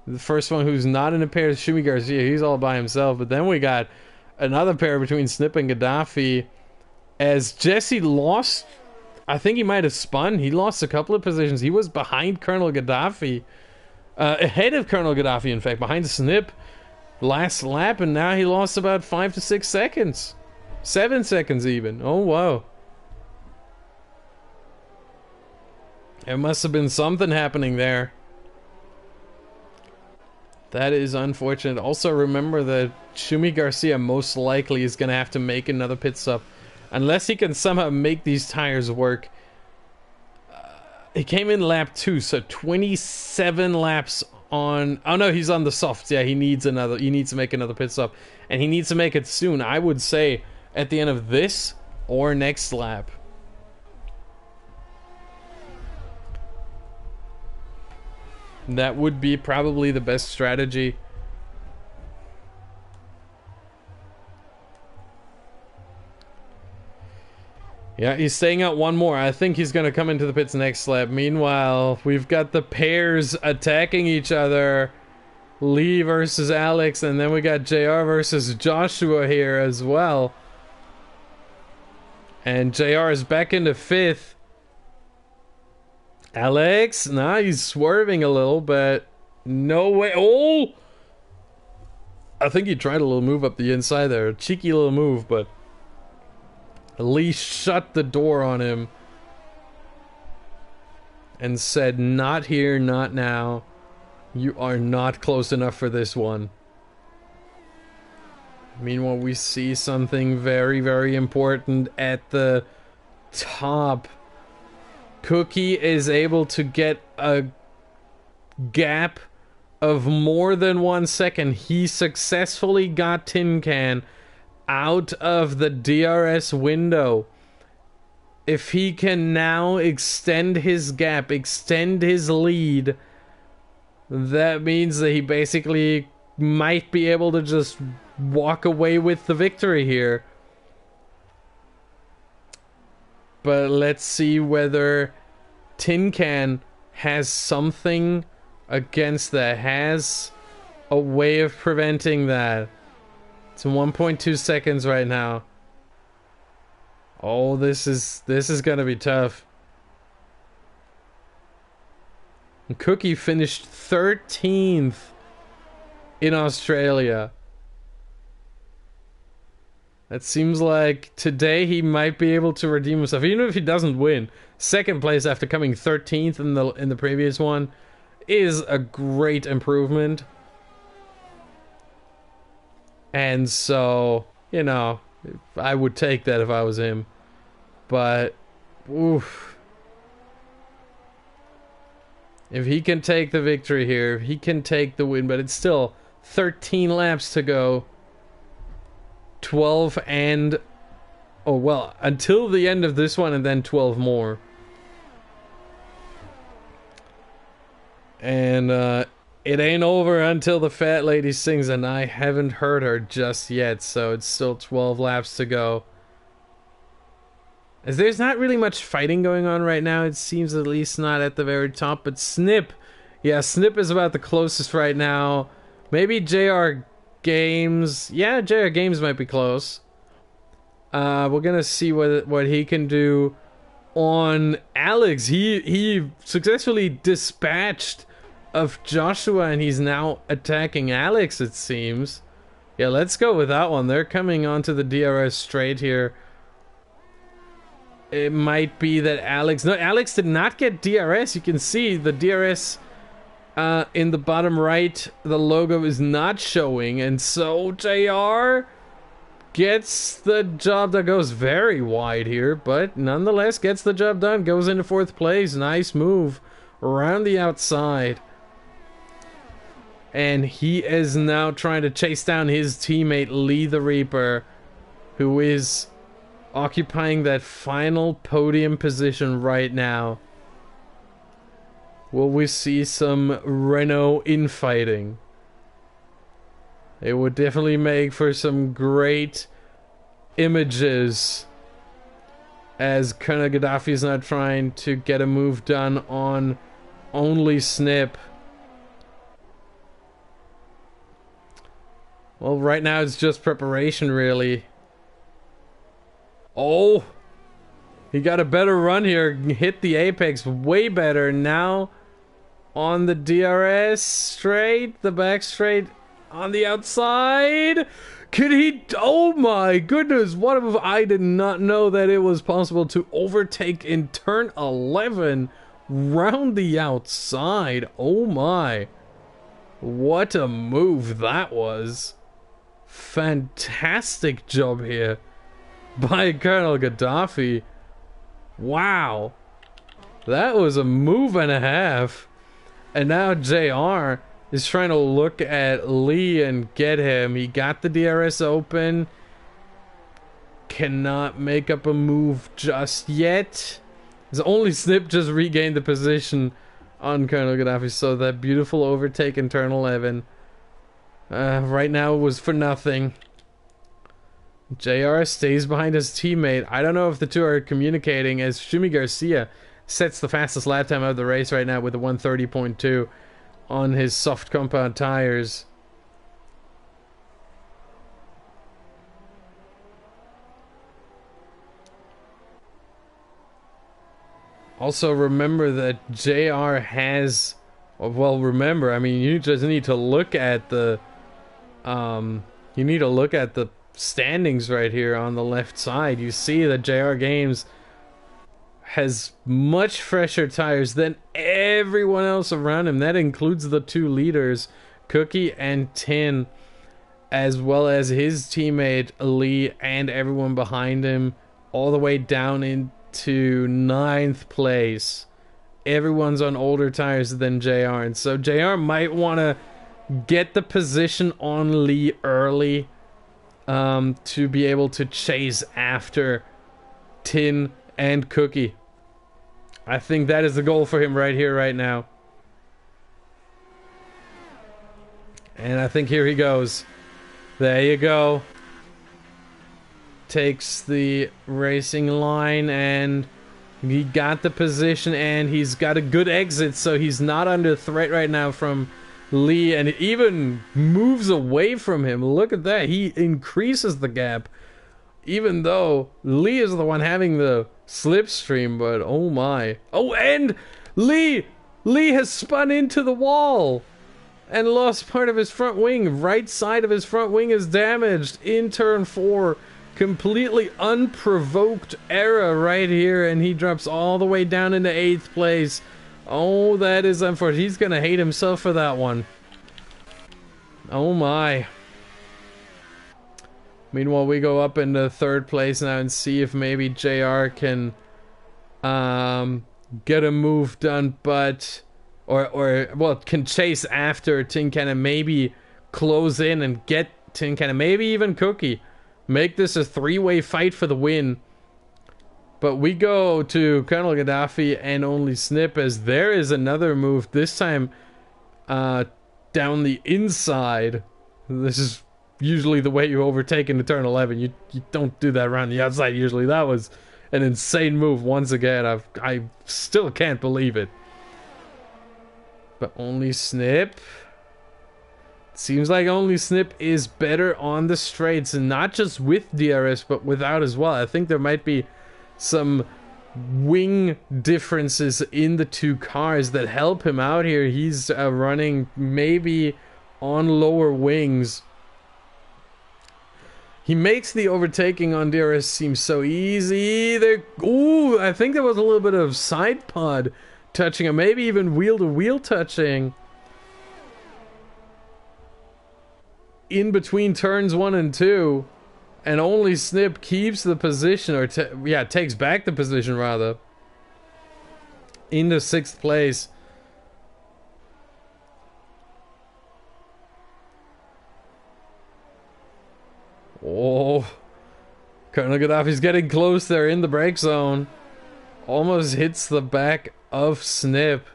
Speaker 1: The first one who's not in a pair is Shumi Garcia. He's all by himself. But then we got another pair between Snip and Gaddafi, as Jesse lost. I think he might have spun. He lost a couple of positions. He was behind Colonel Gaddafi. Ahead of Colonel Gaddafi, in fact. Behind Snip last lap. And now he lost about 5 to 6 seconds. 7 seconds even. Oh, wow. There must have been something happening there. That is unfortunate. Also, remember that Shumi Garcia most likely is going to have to make another pit stop, unless he can somehow make these tires work. He came in lap 2, so 27 laps on... Oh no, he's on the softs. Yeah, he needs to make another pit stop. And he needs to make it soon. I would say at the end of this or next lap. That would be probably the best strategy. Yeah, he's staying out one more. I think he's going to come into the pits next lap. Meanwhile, we've got the pairs attacking each other. Lee versus Alex, and then we got JR versus Joshua here as well. And JR is back into 5th. Alex, nah, he's swerving a little, but no way. Oh! I think he tried a little move up the inside there. A cheeky little move, but Lee shut the door on him and said, not here, not now. You are not close enough for this one. Meanwhile, we see something very, very important at the top. Cookie is able to get a gap of more than 1 second. He successfully got Tin Can out of the DRS window. If he can now extend his gap, extend his lead, that means that he basically might be able to just walk away with the victory here. But let's see whether Tin Can has something against that, has a way of preventing that. It's 1.2 seconds right now. Oh, this is gonna be tough. And Cookie finished 13th in Australia. It seems like today he might be able to redeem himself, even if he doesn't win. Second place after coming 13th in the previous one is a great improvement. And so, you know, I would take that if I was him. But, oof. If he can take the victory here, he can take the win, but it's still 13 laps to go. 12 and... Oh, well, until the end of this one and then 12 more. And, it ain't over until the fat lady sings, and I haven't heard her just yet, so it's still 12 laps to go. As there's not really much fighting going on right now, it seems, at least not at the very top, but Snip, yeah, Snip is about the closest right now. Maybe JR Games, yeah, JR Games might be close. We're gonna see what he can do on Alex. He successfully dispatched of Joshua, and he's now attacking Alex, it seems. Yeah, let's go with that one. They're coming onto the DRS straight here. It might be that Alex... No, Alex did not get DRS. You can see the DRS in the bottom right. The logo is not showing, and so JR gets the job that goes very wide here, but nonetheless gets the job done. Goes into 4th place. Nice move around the outside. And he is now trying to chase down his teammate Lee the Reaper, who is occupying that final podium position right now. Will we see some Renault infighting? It would definitely make for some great images, as Colonel Gaddafi is now trying to get a move done on only Snip. Well, right now it's just preparation, really. Oh! He got a better run here. Hit the apex way better. Now on the DRS straight. The back straight on the outside. Could he... Oh my goodness. What if I did not know that it was possible to overtake in turn 11 round the outside. Oh my. What a move that was. Fantastic job here by Colonel Gaddafi. Wow. That was a move and a half. And now JR is trying to look at Lee and get him. He got the DRS open. Cannot make up a move just yet. His only Snip just regained the position on Colonel Gaddafi. So that beautiful overtake in turn 11. Right now was for nothing. JR stays behind his teammate. I don't know if the two are communicating, as Shumi Garcia sets the fastest lap time of the race right now with a 1:30.2 on his soft compound tires. Also remember that JR has, well, remember, I mean, you just need to look at the standings right here on the left side. You see that JR Games has much fresher tires than everyone else around him. That includes the two leaders, Cookie and Tin, as well as his teammate Lee and everyone behind him, all the way down into 9th place. Everyone's on older tires than JR, and so JR might want to get the position on Lee early to be able to chase after Tin and Cookie. I think that is the goal for him right here, right now. And I think here he goes. There you go. Takes the racing line, and he got the position, and he's got a good exit, so he's not under threat right now from Lee, and it even moves away from him. Look at that. He increases the gap, even though Lee is the one having the slipstream, but oh my. Oh, and Lee has spun into the wall and lost part of his front wing. Right side of his front wing is damaged in turn 4. Completely unprovoked error right here, and he drops all the way down into 8th place. Oh, that is unfortunate. He's gonna hate himself for that one. Oh my. Meanwhile, we go up into 3rd place now and see if maybe JR can get a move done, but or well, can chase after Tin Can and maybe close in and get Tin Can and maybe even Cookie. Make this a 3-way fight for the win. But we go to Colonel Gaddafi and only Snip, as there is another move, this time down the inside. This is usually the way you overtake into turn 11. You don't do that around the outside usually. That was an insane move once again. I still can't believe it. But only Snip. Seems like only Snip is better on the straights, and not just with DRS but without as well. I think there might be some wing differences in the two cars that help him out here. He's running maybe on lower wings. He makes the overtaking on DRS seem so easy. Ooh, I think there was a little bit of side pod touching, or maybe even wheel to wheel touching in between turns 1 and 2, and only Snip keeps the position, or takes back the position rather, into 6th place. Oh, Colonel Gaddafi's getting close there in the brake zone. Almost hits the back of Snip.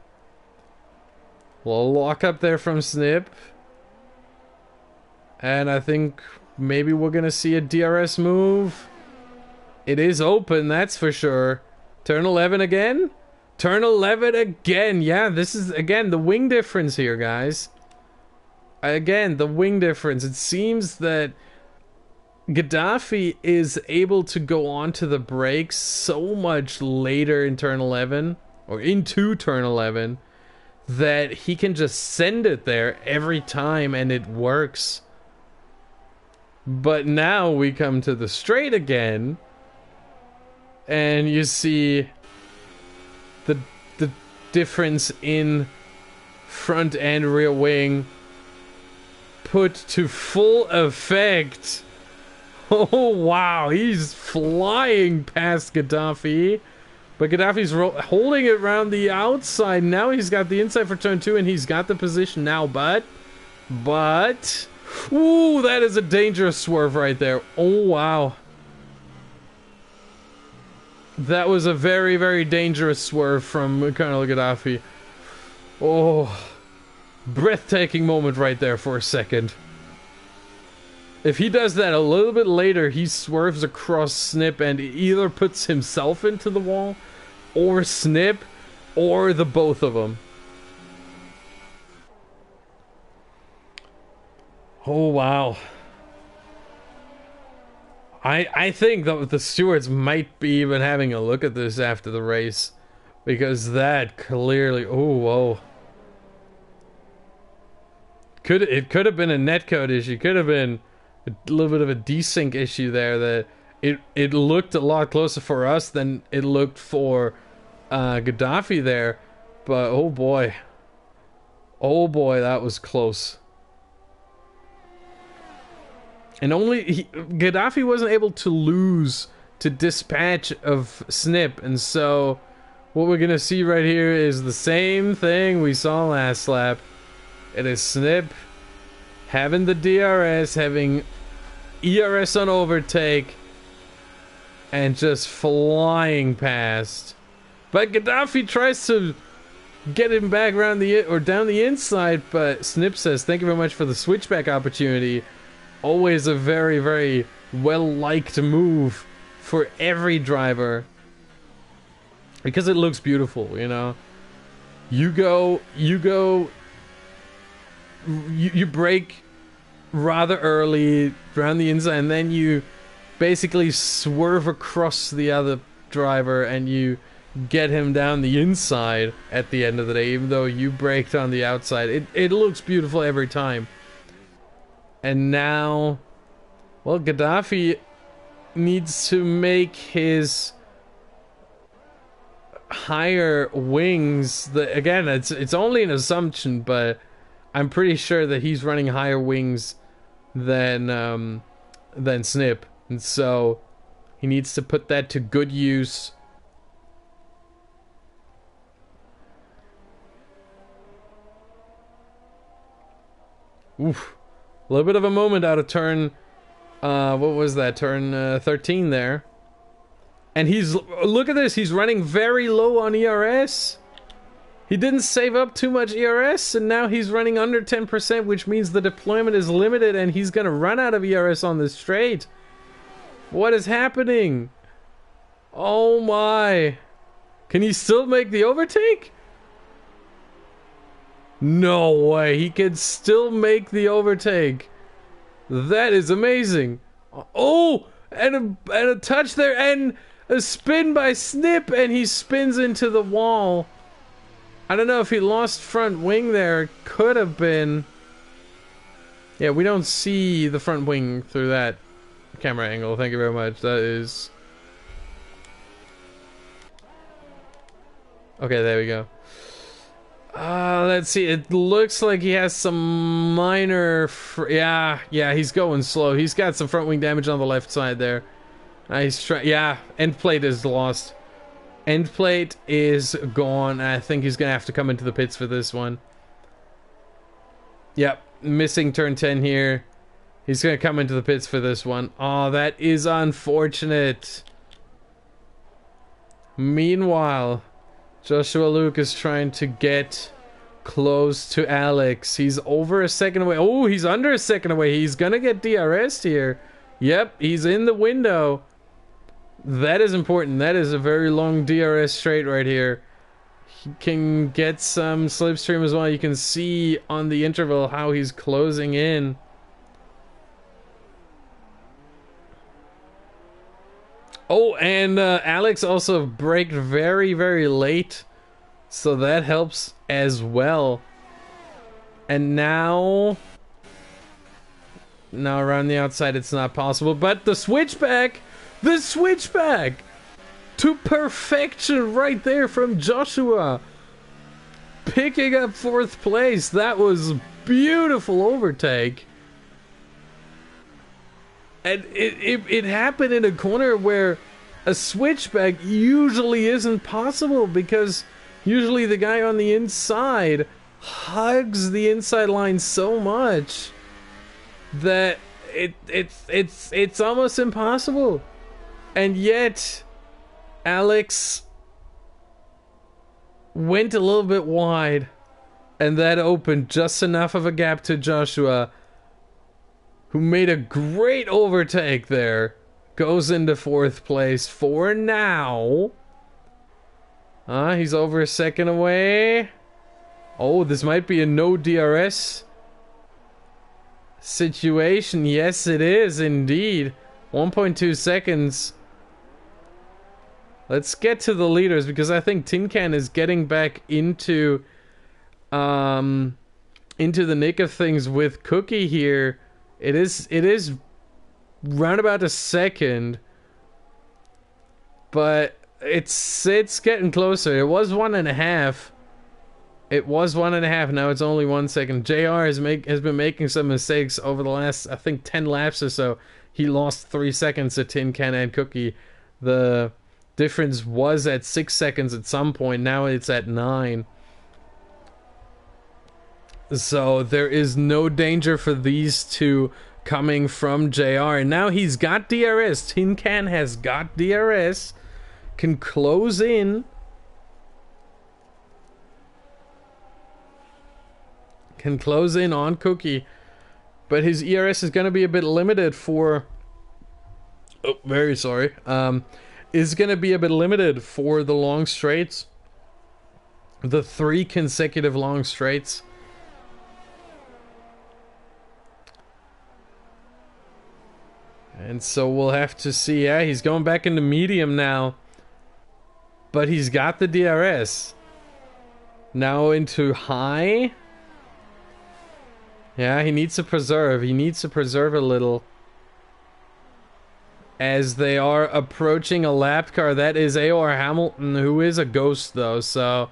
Speaker 1: Little lock up there from Snip. And I think maybe we're going to see a DRS move. It is open, that's for sure. Turn 11 again? Turn 11 again. Yeah, this is, again, the wing difference here, guys. Again, the wing difference. It seems that Gaddafi is able to go onto the brakes so much later in turn 11, or into turn 11, that he can just send it there every time and it works. But now we come to the straight again, and you see the difference in front and rear wing put to full effect. Oh wow, he's flying past Gaddafi. But Gaddafi's holding it around the outside. Now he's got the inside for turn 2, and he's got the position now. But, ooh, that is a dangerous swerve right there. Oh, wow. That was a very, very dangerous swerve from Colonel Gaddafi. Oh, breathtaking moment right there for a second. If he does that a little bit later, he swerves across Snip and either puts himself into the wall, or Snip, or the both of them. Oh, wow. I think that the stewards might be even having a look at this after the race, because that clearly, oh, whoa. It could have been a netcode issue, could have been a little bit of a desync issue there, that it looked a lot closer for us than it looked for Gaddafi there, but oh boy, that was close. And Gaddafi wasn't able to lose to dispatch of Snip, and so what we're gonna see right here is the same thing we saw last lap. It is Snip having the DRS, having ERS on overtake, and just flying past. But Gaddafi tries to get him back around down the inside, but Snip says, "Thank you very much for the switchback opportunity." Always a very, very well-liked move for every driver, because it looks beautiful, you know. You break rather early around the inside, and then you basically swerve across the other driver and you get him down the inside at the end of the day, even though you braked on the outside. It looks beautiful every time. And now, well, Gaddafi needs to make his higher wings. Again, it's only an assumption, but I'm pretty sure that he's running higher wings than Snip, and so he needs to put that to good use. Oof. A little bit of a moment out of turn, what was that, turn 13 there. And look at this, he's running very low on ERS. He didn't save up too much ERS, and now he's running under 10%, which means the deployment is limited, and he's gonna run out of ERS on the straight. What is happening? Oh my. Can he still make the overtake? No way, he can still make the overtake. That is amazing. Oh, and a touch there, and a spin by Snip, and he spins into the wall. I don't know if he lost front wing there. Could have been. Yeah, we don't see the front wing through that camera angle. Thank you very much. That is... Okay, there we go. Let's see. It looks like he has some minor... Yeah, he's going slow. He's got some front wing damage on the left side there. He's trying... Yeah, end plate is lost. End plate is gone. I think he's gonna have to come into the pits for this one. Yep, missing turn 10 here. He's gonna come into the pits for this one. Oh, that is unfortunate. Meanwhile, Joshua Luke is trying to get close to Alex. He's over a second away. Oh, he's under a second away. He's gonna get DRS'd here. Yep, he's in the window. That is important. That is a very long DRS straight right here. He can get some slipstream as well. You can see on the interval how he's closing in. Oh, and Alex also braked very, very late, so that helps as well. And now around the outside it's not possible, but the switchback to perfection right there from Joshua, picking up 4th place. That was beautiful overtake. And it happened in a corner where a switchback usually isn't possible, because usually the guy on the inside hugs the inside line so much that it's almost impossible. And yet Alex went a little bit wide, and that opened just enough of a gap to Joshua, who made a great overtake there. Goes into 4th place for now. He's over a second away. Oh, this might be a no DRS situation. Yes, it is indeed. 1.2 seconds. Let's get to the leaders, because I think Tin Can is getting back into the nick of things with Cookie here. It is round about a second, but it's getting closer. It was 1.5. It was 1.5. Now it's only 1 second. JR has been making some mistakes over the last, I think, 10 laps or so. He lost 3 seconds to Tin Can and Cookie. The difference was at 6 seconds at some point. Now it's at 9. So there is no danger for these two coming from JR. And now he's got DRS. Tin Can has got DRS. Can close in. Can close in on Cookie. But his ERS is going to be a bit limited for... Oh, very sorry. Is going to be a bit limited for the long straights. The 3 consecutive long straights. And so we'll have to see. Yeah, he's going back into medium now. But he's got the DRS. Now into high. Yeah, he needs to preserve. He needs to preserve a little. As they are approaching a lap car. That is AOR Hamilton, who is a ghost though. So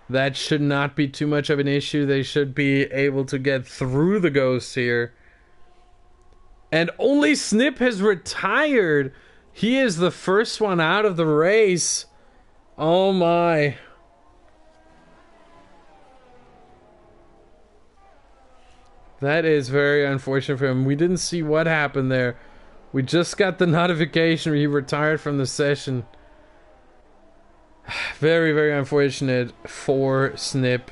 Speaker 1: that should not be too much of an issue. They should be able to get through the ghost here. And only Snip has retired. He is the first one out of the race. Oh my. That is very unfortunate for him. We didn't see what happened there. We just got the notification he retired from the session. Very, very unfortunate for Snip.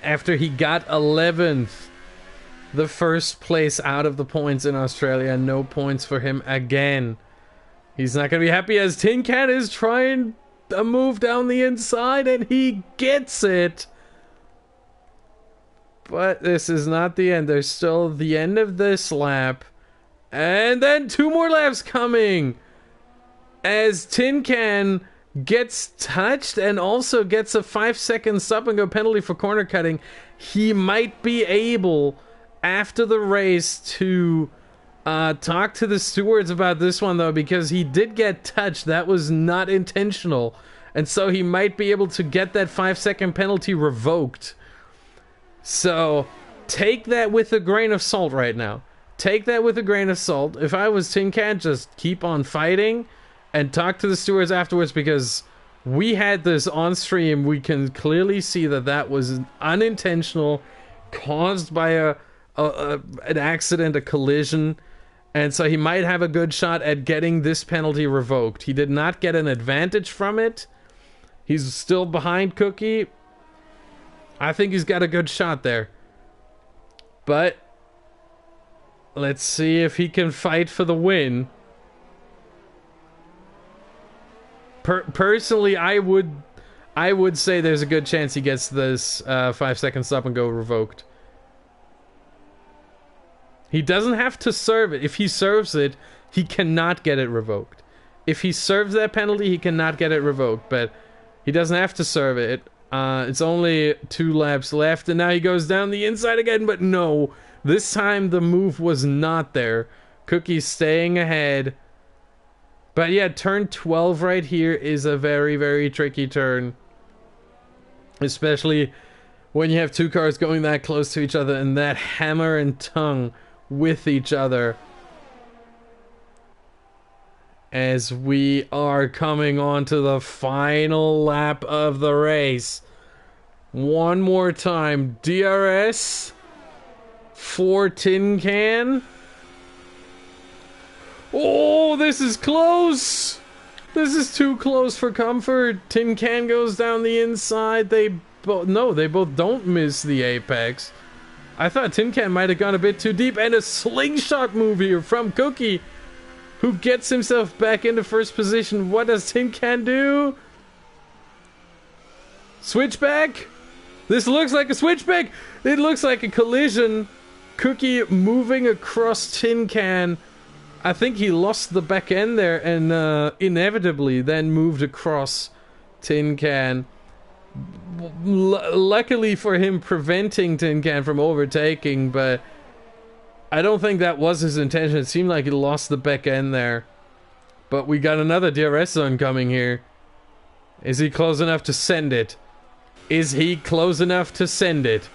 Speaker 1: After he got 11th, the first place out of the points in Australia. No points for him again. He's not going to be happy, as Tin Can is trying a move down the inside, and he gets it. But this is not the end. There's still the end of this lap. And then 2 more laps coming. As Tin Can gets touched and also gets a 5-second stop and go penalty for corner cutting. He might be able, after the race, to talk to the stewards about this one, though, because he did get touched. That was not intentional. And so he might be able to get that 5-second penalty revoked. So take that with a grain of salt right now. Take that with a grain of salt. If I was Tin Can, just keep on fighting and talk to the stewards afterwards, because we had this on stream. We can clearly see that that was unintentional, caused by an accident, a collision. And so he might have a good shot at getting this penalty revoked. He did not get an advantage from it. He's still behind Cookie. I think he's got a good shot there. But let's see if he can fight for the win. Personally, I would say there's a good chance he gets this 5-second stop and go revoked. He doesn't have to serve it. If he serves it, he cannot get it revoked. If he serves that penalty, he cannot get it revoked. But he doesn't have to serve it. It's only 2 laps left, and now he goes down the inside again. But no, this time the move was not there. Cookie's staying ahead. But yeah, turn 12 right here is a very, very tricky turn. Especially when you have 2 cars going that close to each other and that hammer and tongue with each other. as we are coming on to the final lap of the race. One more time, DRS for Tin Can. Oh, this is close. This is too close for comfort. Tin Can goes down the inside. They both don't miss the apex. I thought Tin Can might have gone a bit too deep, and a slingshot move here from Cookie, who gets himself back into first position. What does Tin Can do? Switchback? This looks like a switchback. It looks like a collision. Cookie moving across Tin Can. I think he lost the back end there and inevitably then moved across Tin Can. Luckily for him, preventing Tin Can from overtaking, but I don't think that was his intention. It seemed like he lost the back end there. But we got another DRS zone coming here. Is he close enough to send it? Is he close enough to send it?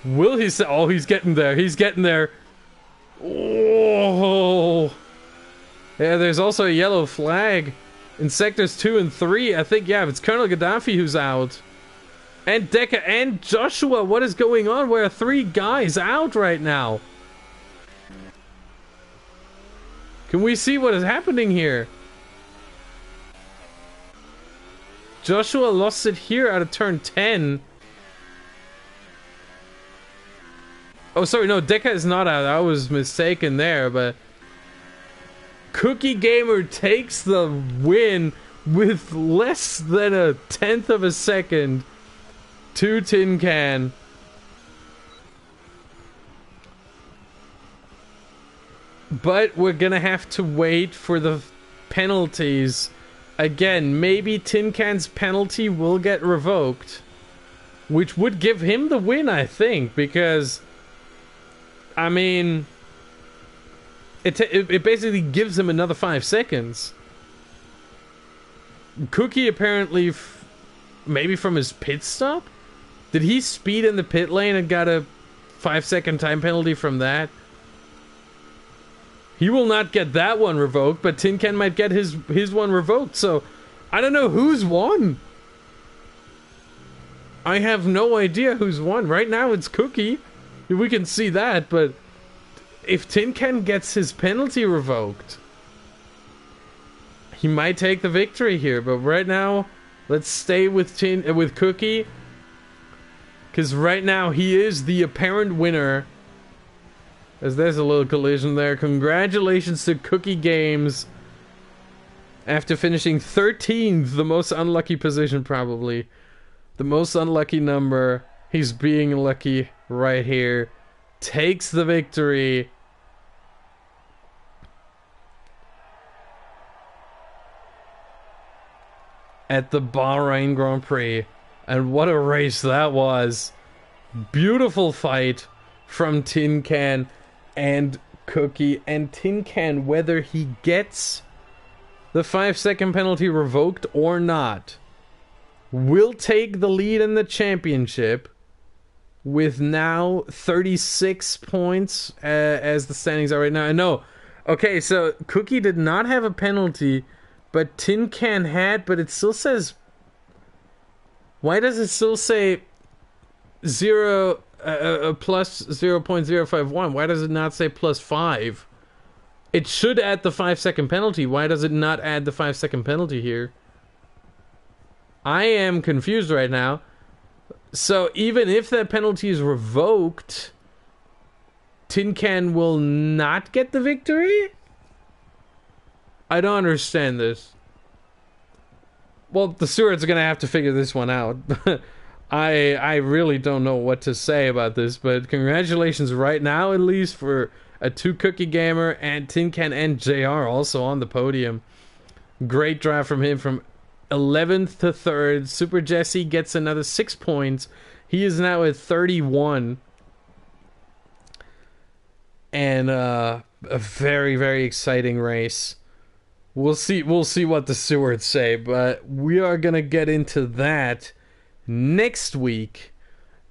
Speaker 1: Will he say? Oh, he's getting there. He's getting there. Oh. Yeah, there's also a yellow flag in sectors 2 and 3. I think, yeah, it's Colonel Gaddafi who's out. And Deca and Joshua. What is going on? Where are 3 guys out right now? Can we see what is happening here? Joshua lost it here out of turn 10. Oh, sorry, no, Deca is not out. I was mistaken there, but Cookie Gamer takes the win with less than a 10th of a second to Tin Can. But we're gonna have to wait for the penalties. Again, maybe Tin Can's penalty will get revoked, which would give him the win, I think, because I mean, it basically gives him another 5 seconds. Cookie apparently, maybe from his pit stop? Did he speed in the pit lane and got a 5-second time penalty from that? He will not get that one revoked, but Tin Can might get his one revoked, so I don't know who's won. I have no idea who's won. Right now it's Cookie. We can see that, but if Tin Can gets his penalty revoked, he might take the victory here. But right now, let's stay with Cookie, because right now he is the apparent winner. As there's a little collision there. Congratulations to Cookie Games after finishing 13th, the most unlucky position probably. The most unlucky number. He's being lucky right here. Takes the victory. At the Bahrain Grand Prix. And what a race that was. Beautiful fight from Tin Can and Cookie. And Tin Can, whether he gets the 5-second penalty revoked or not, will take the lead in the championship with now 36 points as the standings are right now. No, okay, so Cookie did not have a penalty, but Tin Can had, but it still says... Why does it still say plus 0.051? Why does it not say plus 5? It should add the 5-second penalty. Why does it not add the 5-second penalty here? I am confused right now. So even if that penalty is revoked, Tin Can will not get the victory? I don't understand this. Well, the stewards are going to have to figure this one out. I really don't know what to say about this, but congratulations right now, at least, for a 2 Cookie Gamer and Tin Can and JR also on the podium. Great drive from him from 11th to 3rd. Super Jesse gets another 6 points. He is now at 31. And a very, very exciting race. We'll see what the stewards say, but we are going to get into that next week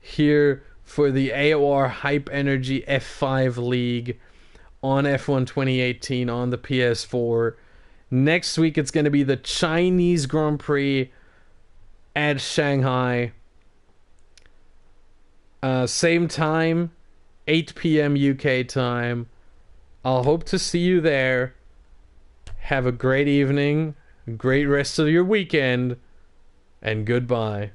Speaker 1: here for the AOR Hype Energy F5 League on F1 2018 on the PS4. Next week, it's going to be the Chinese Grand Prix at Shanghai. Same time, 8 p.m. UK time. I'll hope to see you there. Have a great evening, great rest of your weekend, and goodbye.